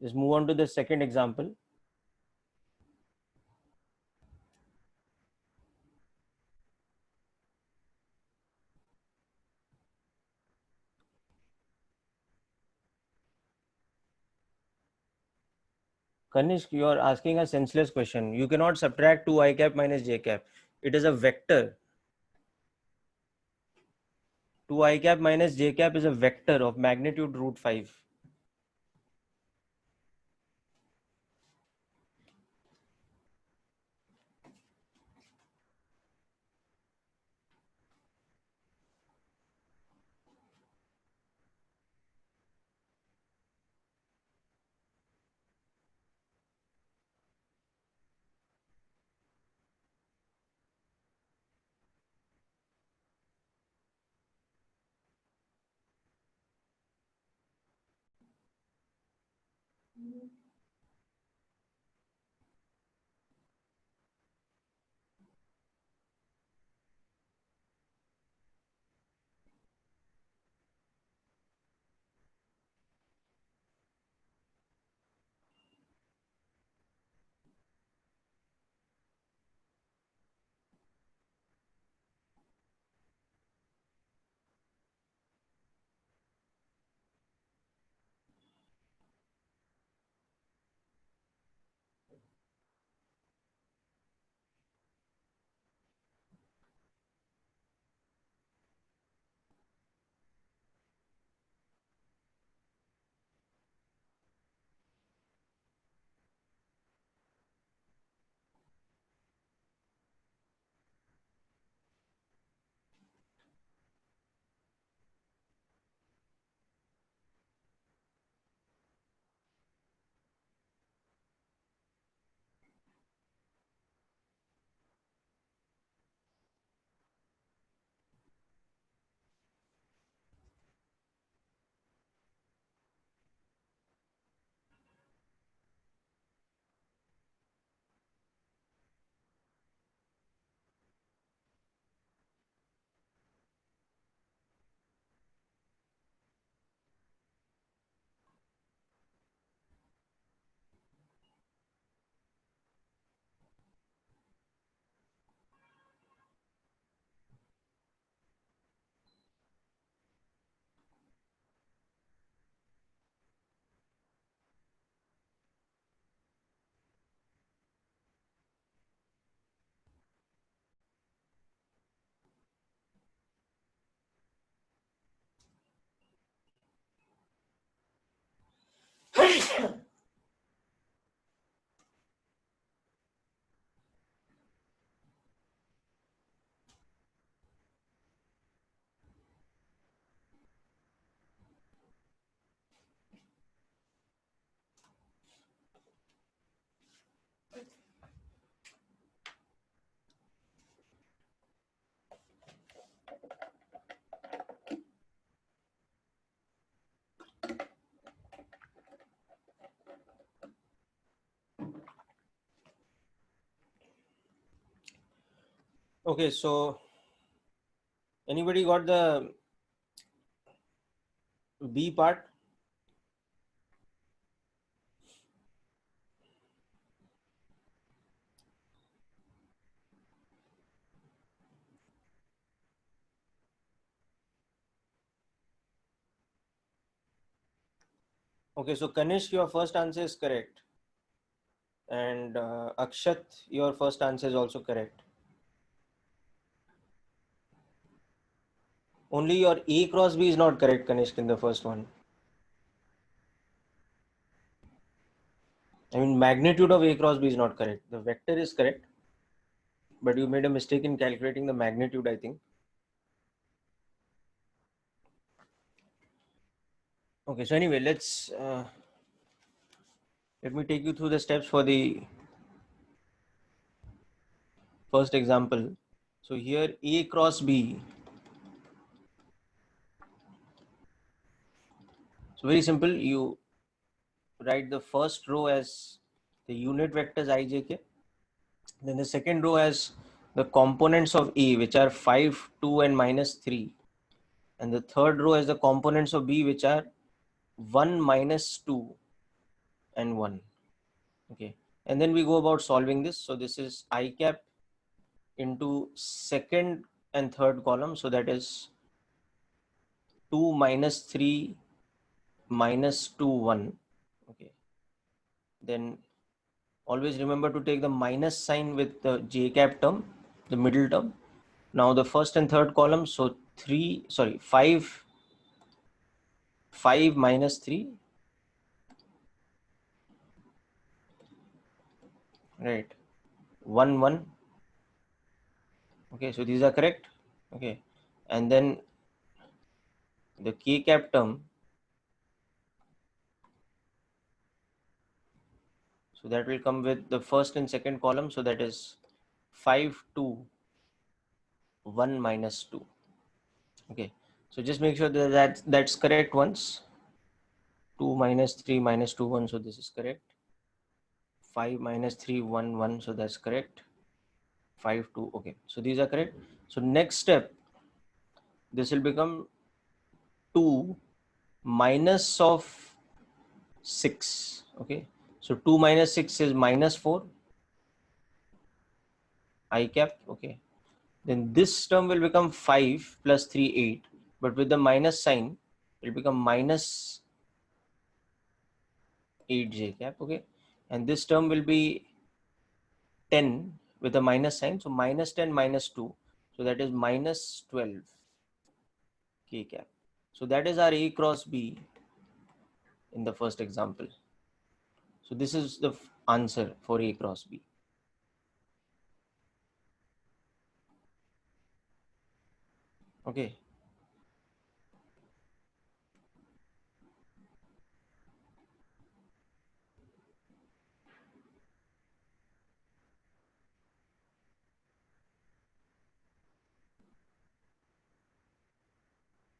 Just move on to the second example. Kanishk, you are asking a senseless question. You cannot subtract 2 I cap minus j cap. It is a vector. 2 I cap minus j cap is a vector of magnitude root 5. Okay, so anybody got the B part? Okay, so Kanish, your first answer is correct. And Akshat, your first answer is also correct. Only your A cross B is not correct, Kanishk, in the first one. I mean, magnitude of A cross B is not correct. The vector is correct, but you made a mistake in calculating the magnitude, I think. Okay, so anyway, let me take you through the steps for the first example. So here A cross B. So very simple. You write the first row as the unit vectors ijk. Then the second row has the components of A, which are 5, 2, and -3. And the third row has the components of B, which are 1, -2, and 1. Okay. And then we go about solving this. So this is I cap into second and third column. So that is 2, -3, -2, 1. Okay. Then always remember to take the minus sign with the j cap term, the middle term. Now the first and third column, so 5 -3, right? 1 1. Okay, so these are correct. Okay, and then the k cap term, so that will come with the first and second column, so that is 5 2 1 -2. Okay, so just make sure that's correct once. 2 -3 -2 1, so this is correct. 5 -3 1 1, so that's correct. 5 2. Okay, so these are correct. So next step, this will become 2 minus of 6. Okay, so 2 minus 6 is -4 I cap. Okay, then this term will become 5 plus 3 8, but with the minus sign it will become minus 8 j cap. Okay, and this term will be 10 with a minus sign, so -10 -2, so that is -12 k cap. So that is our A cross B in the first example. So this is the answer for A cross B. Okay.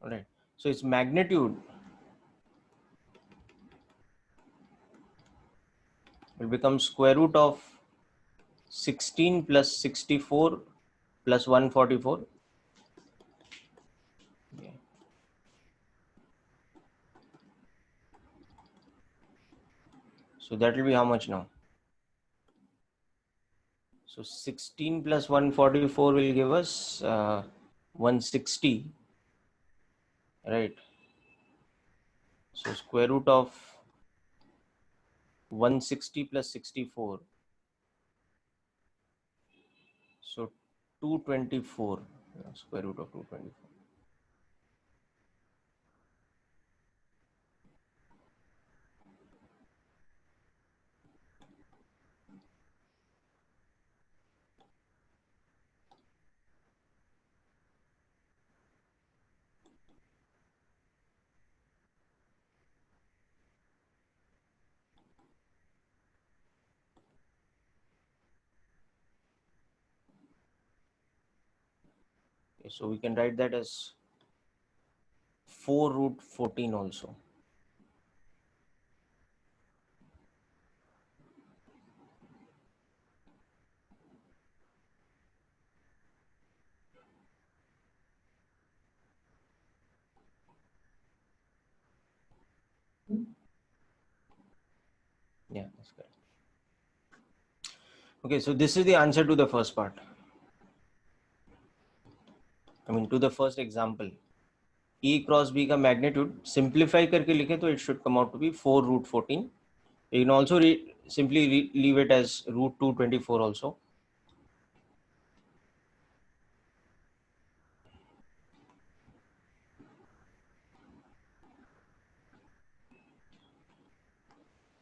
All right. So its magnitude will become square root of 16 plus 64 plus 144. Okay. So that will be how much now? So 16 plus 144 will give us 160, right? So square root of 160 plus 64. So 224, square root of 224. Okay, so we can write that as 4 root 14 also. Yeah, that's correct. Okay, so this is the answer to the first part. I mean, to the first example. E cross B का magnitude simplify करके लिखे तो it should come out to be 4 root 14. You can also simply leave it as root 224 also.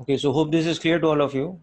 Okay, so hope this is clear to all of you.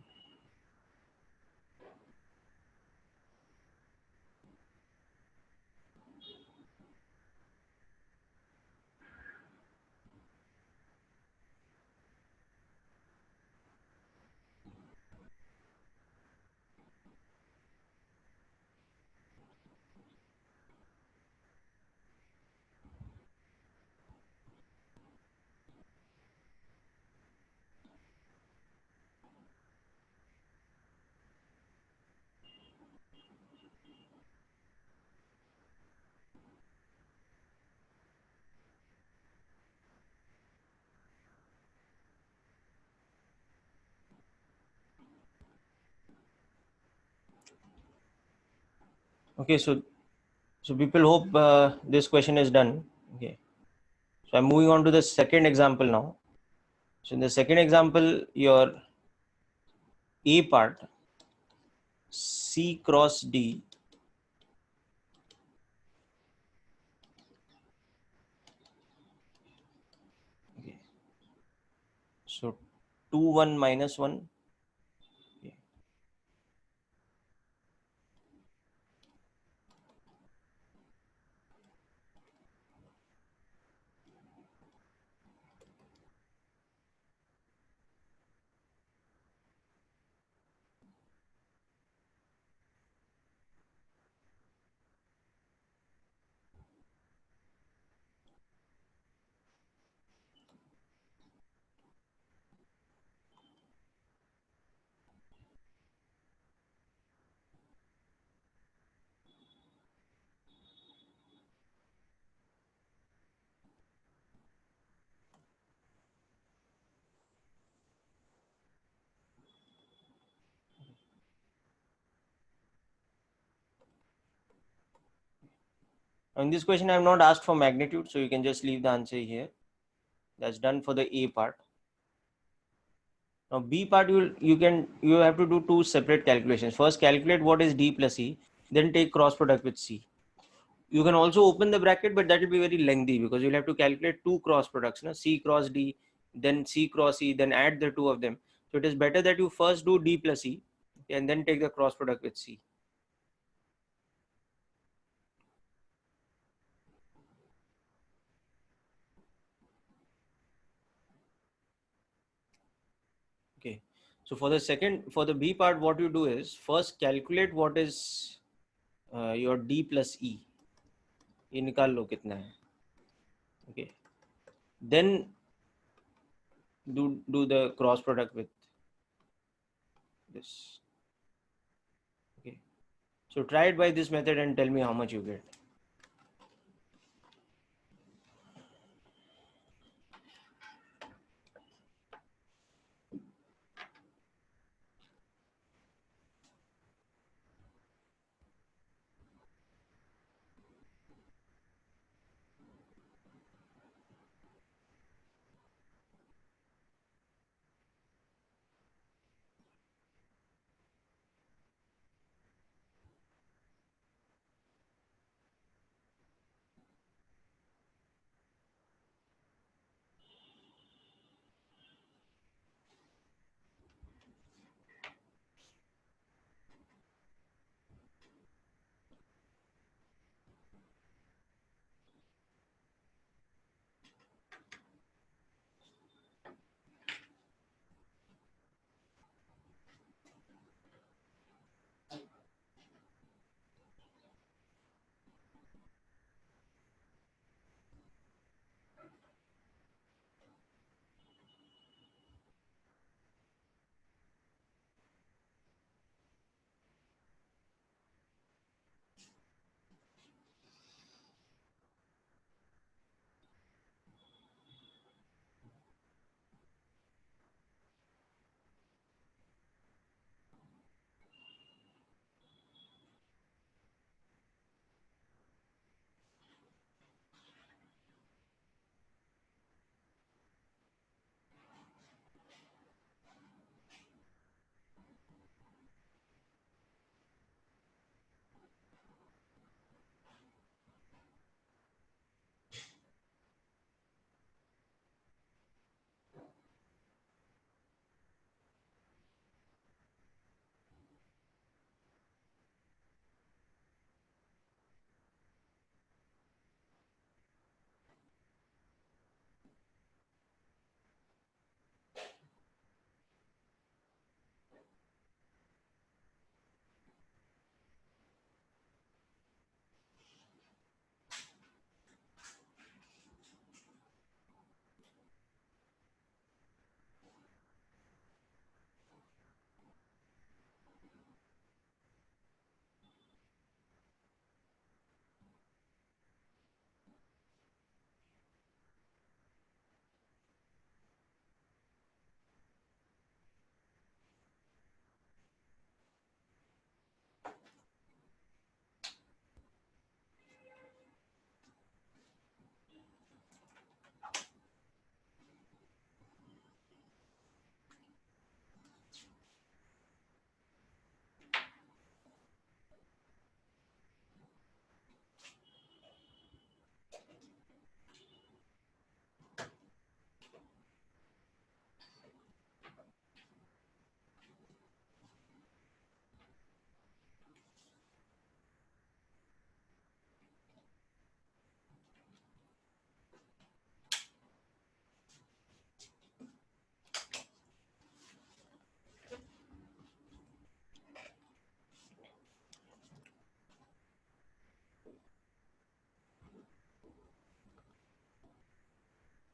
Okay, so people hope this question is done. Okay, so I'm moving on to the second example now. So in the second example, your A part, C cross D. Okay, so 2 1 minus 1. Okay. In this question, I have not asked for magnitude, so you can just leave the answer here. That's done for the A part. Now B part, you have to do two separate calculations. First, calculate what is D plus E, then take cross product with C. You can also open the bracket, but that will be very lengthy because you'll have to calculate two cross products, no? C cross D, then C cross E, then add the two of them. So it is better that you first do D plus E and then take the cross product with C. Okay. So for the B part, what you do is first calculate what is your D plus E. ये निकाल लो कितना है. Okay. Then do the cross product with this. Okay. So try it by this method and tell me how much you get.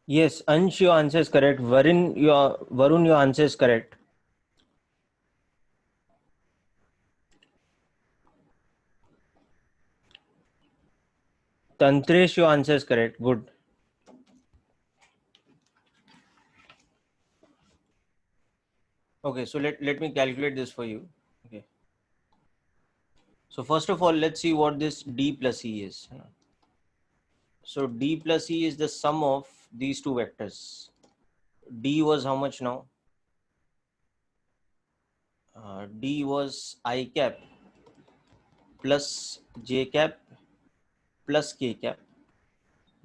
Yes, Ansh, your answer is correct. Varun, your answer is correct. Tantresh, your answer is correct. Good. Okay, so let me calculate this for you. Okay. So first of all, let's see what this D plus E is. So D plus E is the sum of these two vectors. D was how much now? D was I cap plus J cap plus K cap.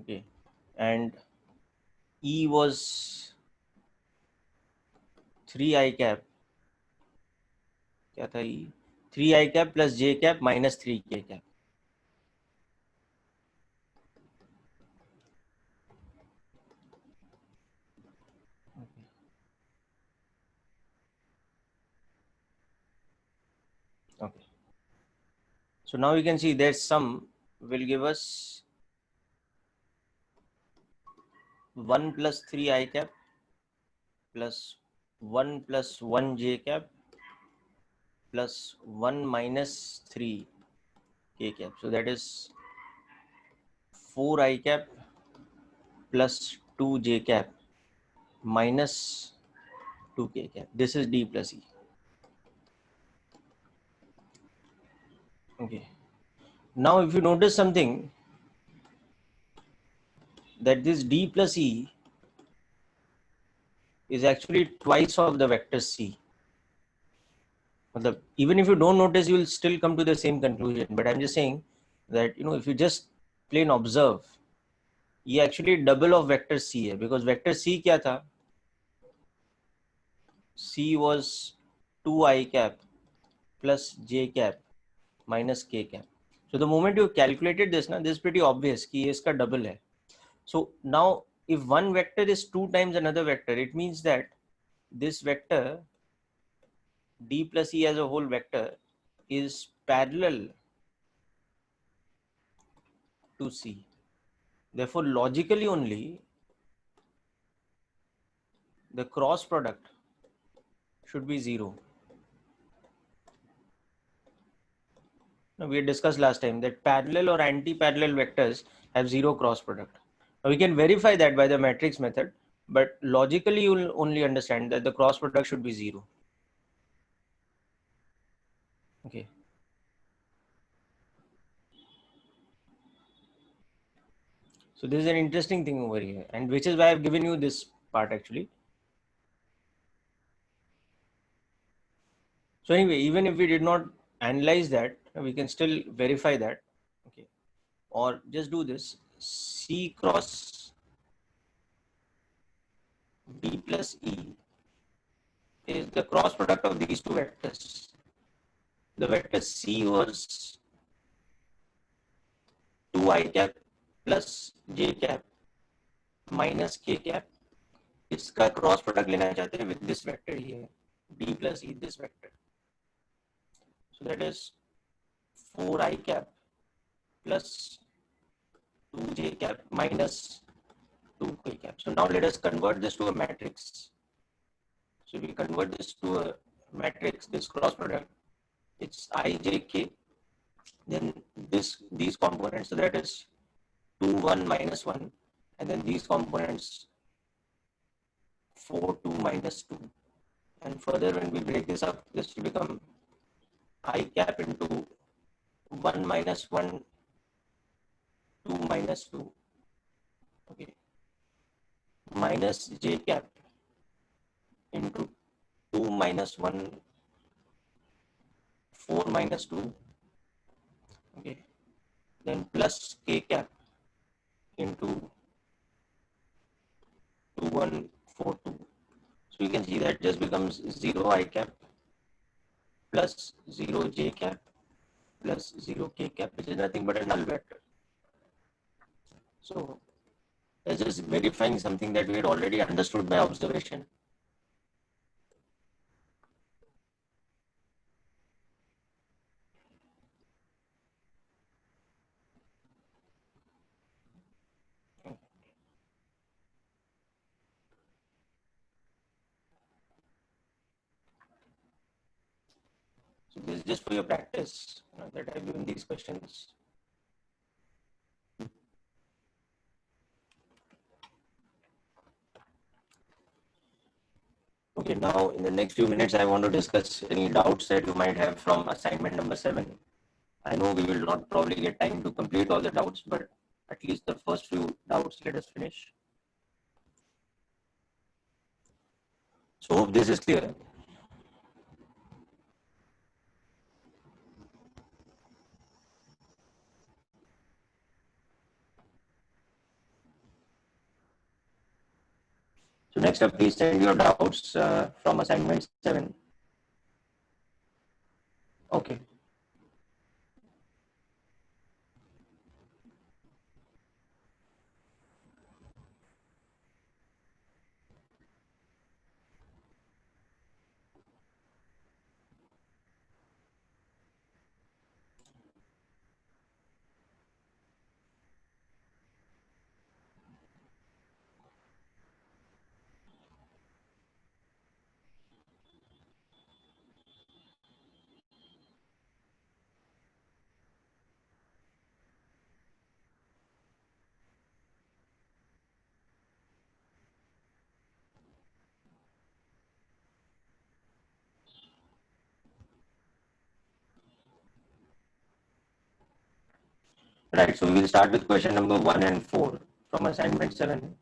Okay. And E was 3 I cap. क्या था E? 3 I cap plus J cap minus 3 K cap. Okay. So now you can see their sum will give us 1 plus 3 I cap plus 1 plus 1 J cap plus 1 minus 3 K cap. So that is 4 I cap plus 2 J cap minus 2 K cap. This is D plus E. Okay. Now if you notice something, that this D plus E is actually twice of the vector C. Even if you don't notice, you will still come to the same conclusion. But I'm just saying that, if you just plain observe, ये actually double of vector C है, because vector C क्या था? C was 2 I cap plus J cap minus K cap. So the moment you calculated this, this is pretty obvious कि ये इसका double है. So now if one vector is 2 times another vector, it means that this vector D plus E as a whole vector is parallel to C. Therefore, logically only the cross product should be 0. Now, we had discussed last time that parallel or anti-parallel vectors have 0 cross product. Now, we can verify that by the matrix method, but logically you will only understand that the cross product should be 0. Okay. So this is an interesting thing over here, and which is why I've given you this part actually. So anyway, even if we did not analyze that, we can still verify that. Okay. Or just do this. C cross D plus E is the cross product of these two vectors. The vector C was 2 I cap plus J cap minus K cap. इसका cross product लेना चाहते हैं with this vector here, D plus E, this vector. So that is 4 I cap plus 2J cap minus 2K cap. So now let us convert this to a matrix. So we convert this to a matrix, this cross product. It's IJK. Then these components, so that is 2, 1, minus 1. And then these components 4, 2, minus 2. And further, when we break this up, this will become I cap into 1 minus 1, 2 minus 2. Okay. Minus J cap into 2 minus 1, 4 minus 2. Okay. Then plus K cap into 2, 1, 4, 2. So you can see that just becomes 0 I cap plus 0 J cap plus 0 K cap, which is nothing but a null vector. So that's just verifying something that we had already understood by observation. So this is just for your practice, that I've given these questions. Okay, now in the next few minutes, I want to discuss any doubts that you might have from assignment number 7. I know we will not probably get time to complete all the doubts, but at least the first few doubts let us finish. So hope this is clear. So next up, please send your doubts from assignment 7. Okay. Right, so we will start with question number 1 and 4 from assignment 7.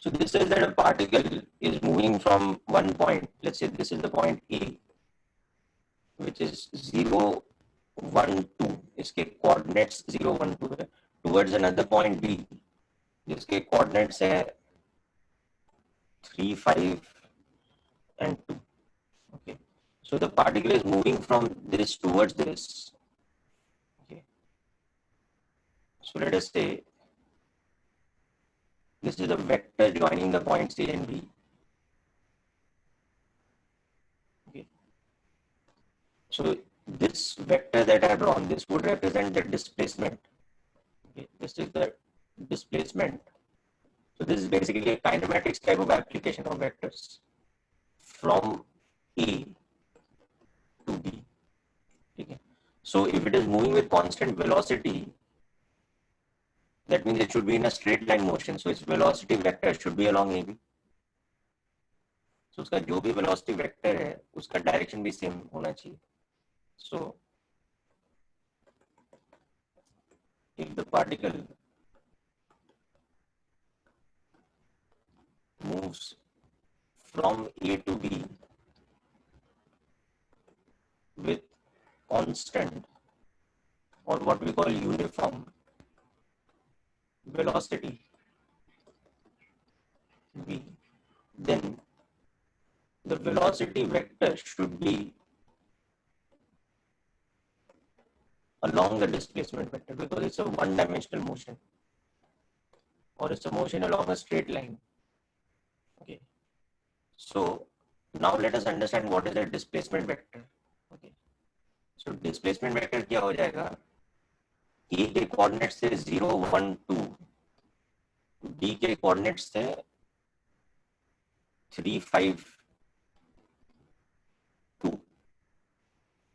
So this says that a particle is moving from one point, let's say this is the point A, which is 0, 1, 2, इसके coordinates 0, 1, 2 है, towards another point B, जिसके coordinates है 3, 5 and 2. Okay, so the particle is moving from this towards this. Okay, so let us say this is a vector joining the points A and B. Okay, so this vector that I have drawn, this would represent the displacement. Okay, this is the displacement. So this is basically a kinematics type of application of vectors from A to B. Okay. So if it is moving with constant velocity, that means it should be in a straight line motion. So its velocity vector should be along AB. So उसका जो भी velocity vector है, उसका direction भी same होना चाहिए. So if the particle moves from A to B with constant or what we call uniform velocity V, then the velocity vector should be along the displacement vector because it's a one-dimensional motion or it's a motion along a straight line. Okay, so now let us understand what is a displacement vector. Okay, so displacement vector क्या हो जाएगा, A के coordinates से 0, 1, 2, B के coordinates से 3, 5, 2.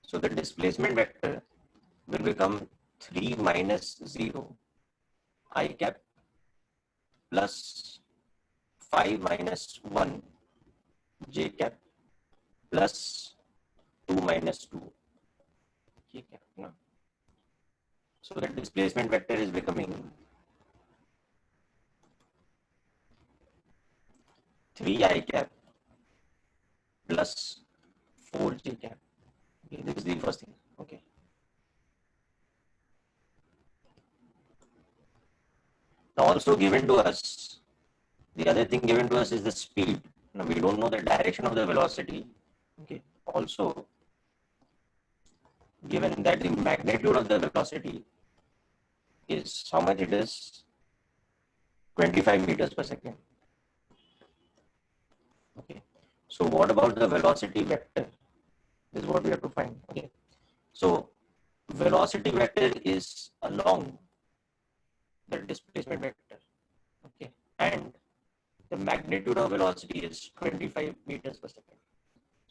So the displacement vector will become 3 minus 0 I cap plus 5 minus 1 j cap plus 2 minus 2 k cap. No. So the displacement vector is becoming 3 I cap plus 4j cap. Okay, this is the first thing. Okay. Now also given to us, the other thing given to us is the speed. Now we don't know the direction of the velocity. Okay. Also given that the magnitude of the velocity is how much it is, 25 meters per second. Okay. So what about the velocity vector? This is what we have to find. Okay. So velocity vector is along the displacement vector. Okay. And the magnitude of velocity is 25 meters per second.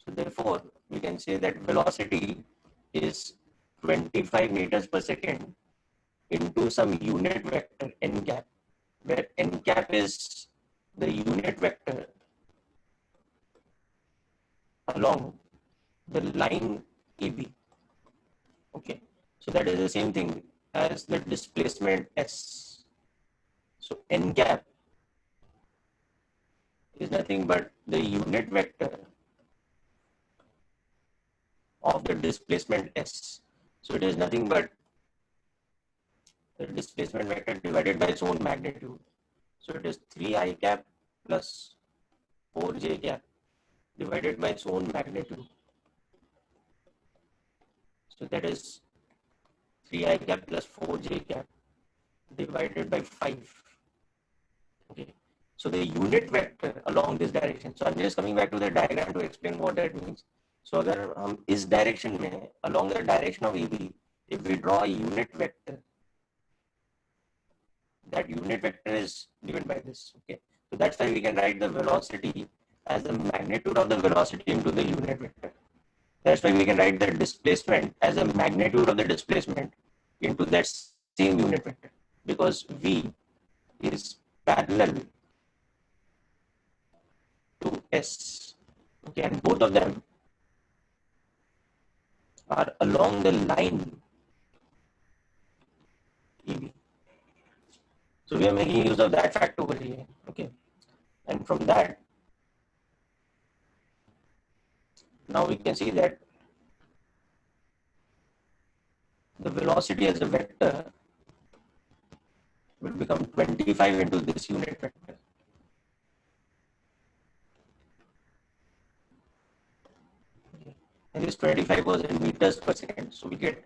So therefore, we can say that velocity is 25 meters per second into some unit vector n cap, where n cap is the unit vector along the line AB. Okay, so that is the same thing as the displacement S. So n cap is nothing but the unit vector of the displacement S. So it is nothing but the displacement vector divided by its own magnitude. So it is 3I cap plus 4j cap divided by its own magnitude. So that is 3I cap plus 4j cap divided by 5. Okay. So the unit vector along this direction. So I'm just coming back to the diagram to explain what that means. So अगर हम इस direction में along the direction of AB, if we draw a unit vector, that unit vector is given by this. Okay. So that's why we can write the velocity as the magnitude of the velocity into the unit vector. That's why we can write the displacement as a magnitude of the displacement into that same unit vector, because V is parallel to S. Okay, and both of them are along the line EB. So we are making use of that fact over here. Okay, and from that, now we can see that the velocity as a vector will become 25 into this unit vector. Okay. And this 25 was in meters per second. So we get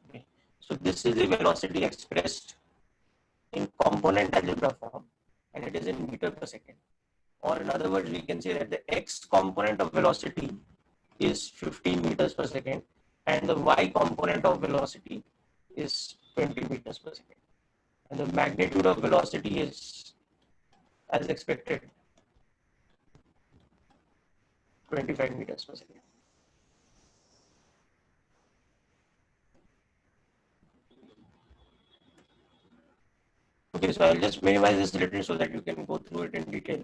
okay. So this is the velocity expressed in component algebra form, and it is in meter per second. Or in other words, we can say that the x component of velocity is 15 meters per second, and the y component of velocity is 20 meters per second. And the magnitude of velocity is, as expected, 25 meters per second. Okay, so I'll just minimize this a little so that you can go through it in detail.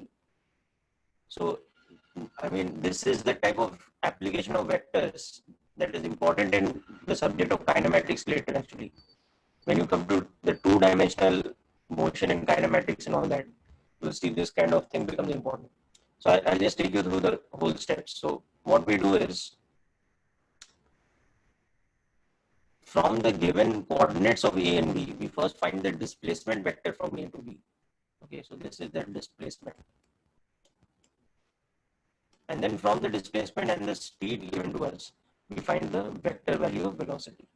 So, I mean, this is the type of application of vectors that is important in the subject of kinematics later, actually. When you come to the two-dimensional motion and kinematics and all that, you'll see this kind of thing becomes important. So I'll just take you through the whole steps. So what we do is, from the given coordinates of A and B, we first find the displacement vector from A to B. Okay, so this is the displacement. And then from the displacement and the speed given to us, we find the vector value of velocity.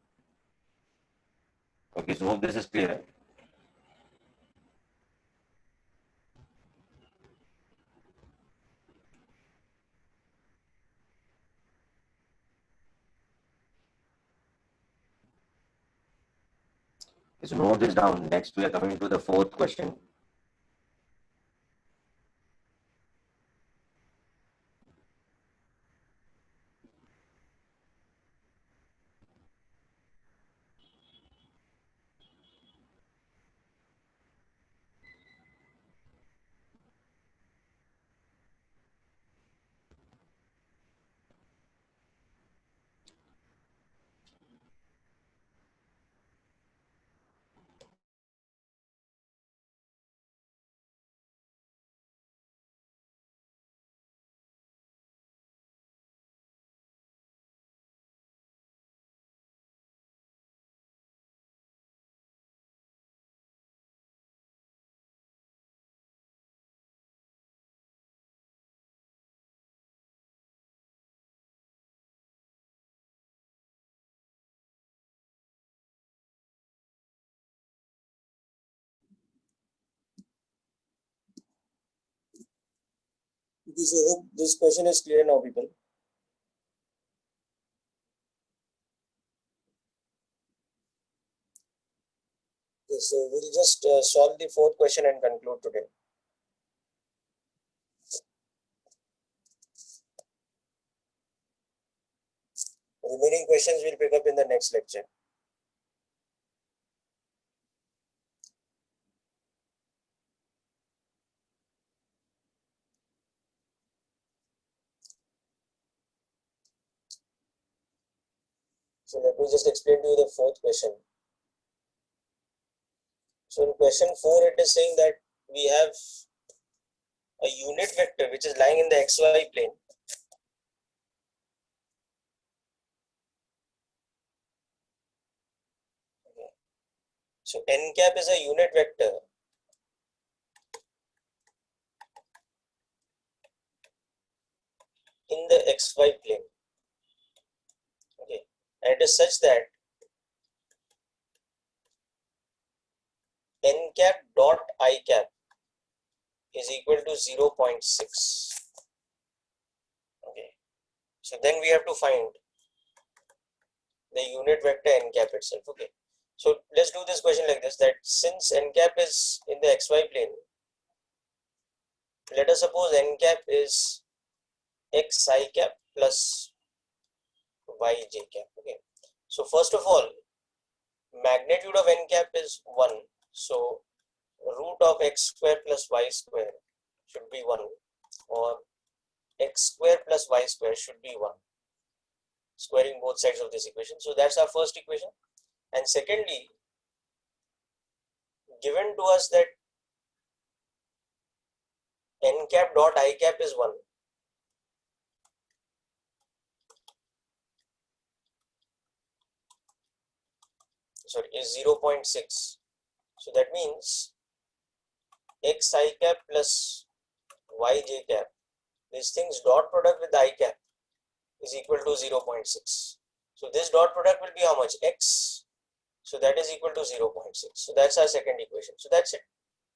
Okay, so hope this is clear. Okay, so note this down. Next, we are coming to the fourth question. So hope this question is clear now, people. Okay, so we'll just solve the fourth question and conclude today. Remaining questions we'll pick up in the next lecture. So let me just explain to you the fourth question. So in question 4, it is saying that we have a unit vector which is lying in the xy plane. Okay. So n cap is a unit vector in the xy plane. Okay. And it is such that n cap dot I cap is equal to 0.6. Okay. So then we have to find the unit vector n cap itself. Okay. So let's do this question like this, that since n cap is in the xy plane, let us suppose n cap is xi cap plus yj cap. Okay. So first of all, magnitude of n cap is 1. So root of x square plus y square should be 1, or x square plus y square should be 1, squaring both sides of this equation. So that's our first equation. And secondly, given to us that n cap dot I cap is 1, sorry, is 0.6. So that means xi cap plus yj cap, these things dot product with I cap is equal to 0.6. So this dot product will be how much? X. So that is equal to 0.6. So that's our second equation. So that's it.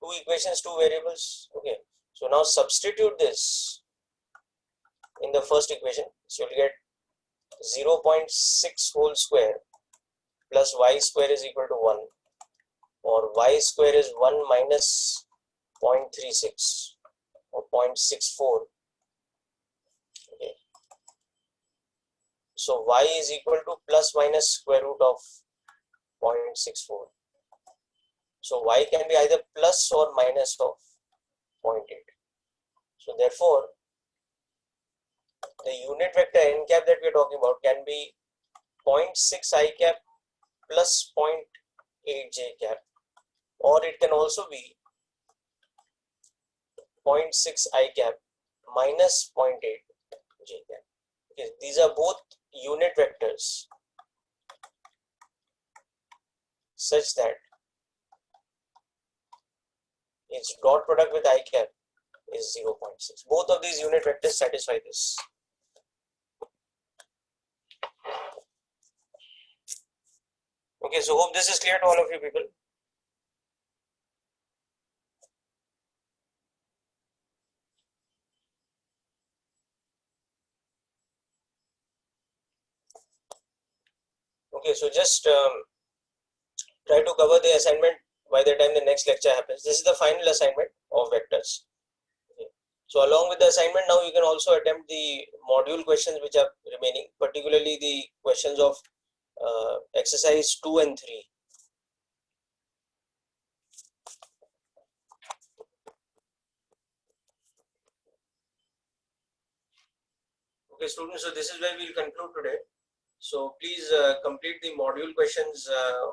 2 equations, 2 variables. Okay. So now substitute this in the first equation. So you'll get 0.6 whole square plus y square is equal to 1, or y square is 1 minus 0.36 or 0.64. Okay. So y is equal to plus minus square root of 0.64. So y can be either plus or minus of 0.8. So therefore, the unit vector n cap that we are talking about can be 0.6 I cap plus 0.8 j cap, or it can also be 0.6 I cap minus 0.8 j cap. Okay, these are both unit vectors such that its dot product with I cap is 0.6. Both of these unit vectors satisfy this. Okay, so hope this is clear to all of you people. Okay, so just try to cover the assignment by the time the next lecture happens. This is the final assignment of vectors. Okay. So along with the assignment, now you can also attempt the module questions which are remaining, particularly the questions of exercise 2 and 3. Okay, students, so this is where we'll conclude today. So please complete the module questions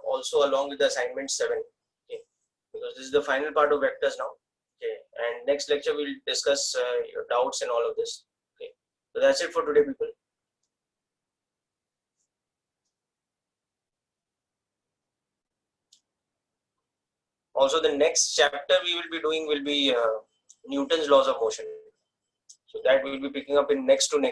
also along with the assignment 7. Okay, because this is the final part of vectors now. Okay, and next lecture we'll discuss your doubts and all of this. Okay, so that's it for today, people. Also, the next chapter we will be doing will be Newton's laws of motion. So that we will be picking up in next week.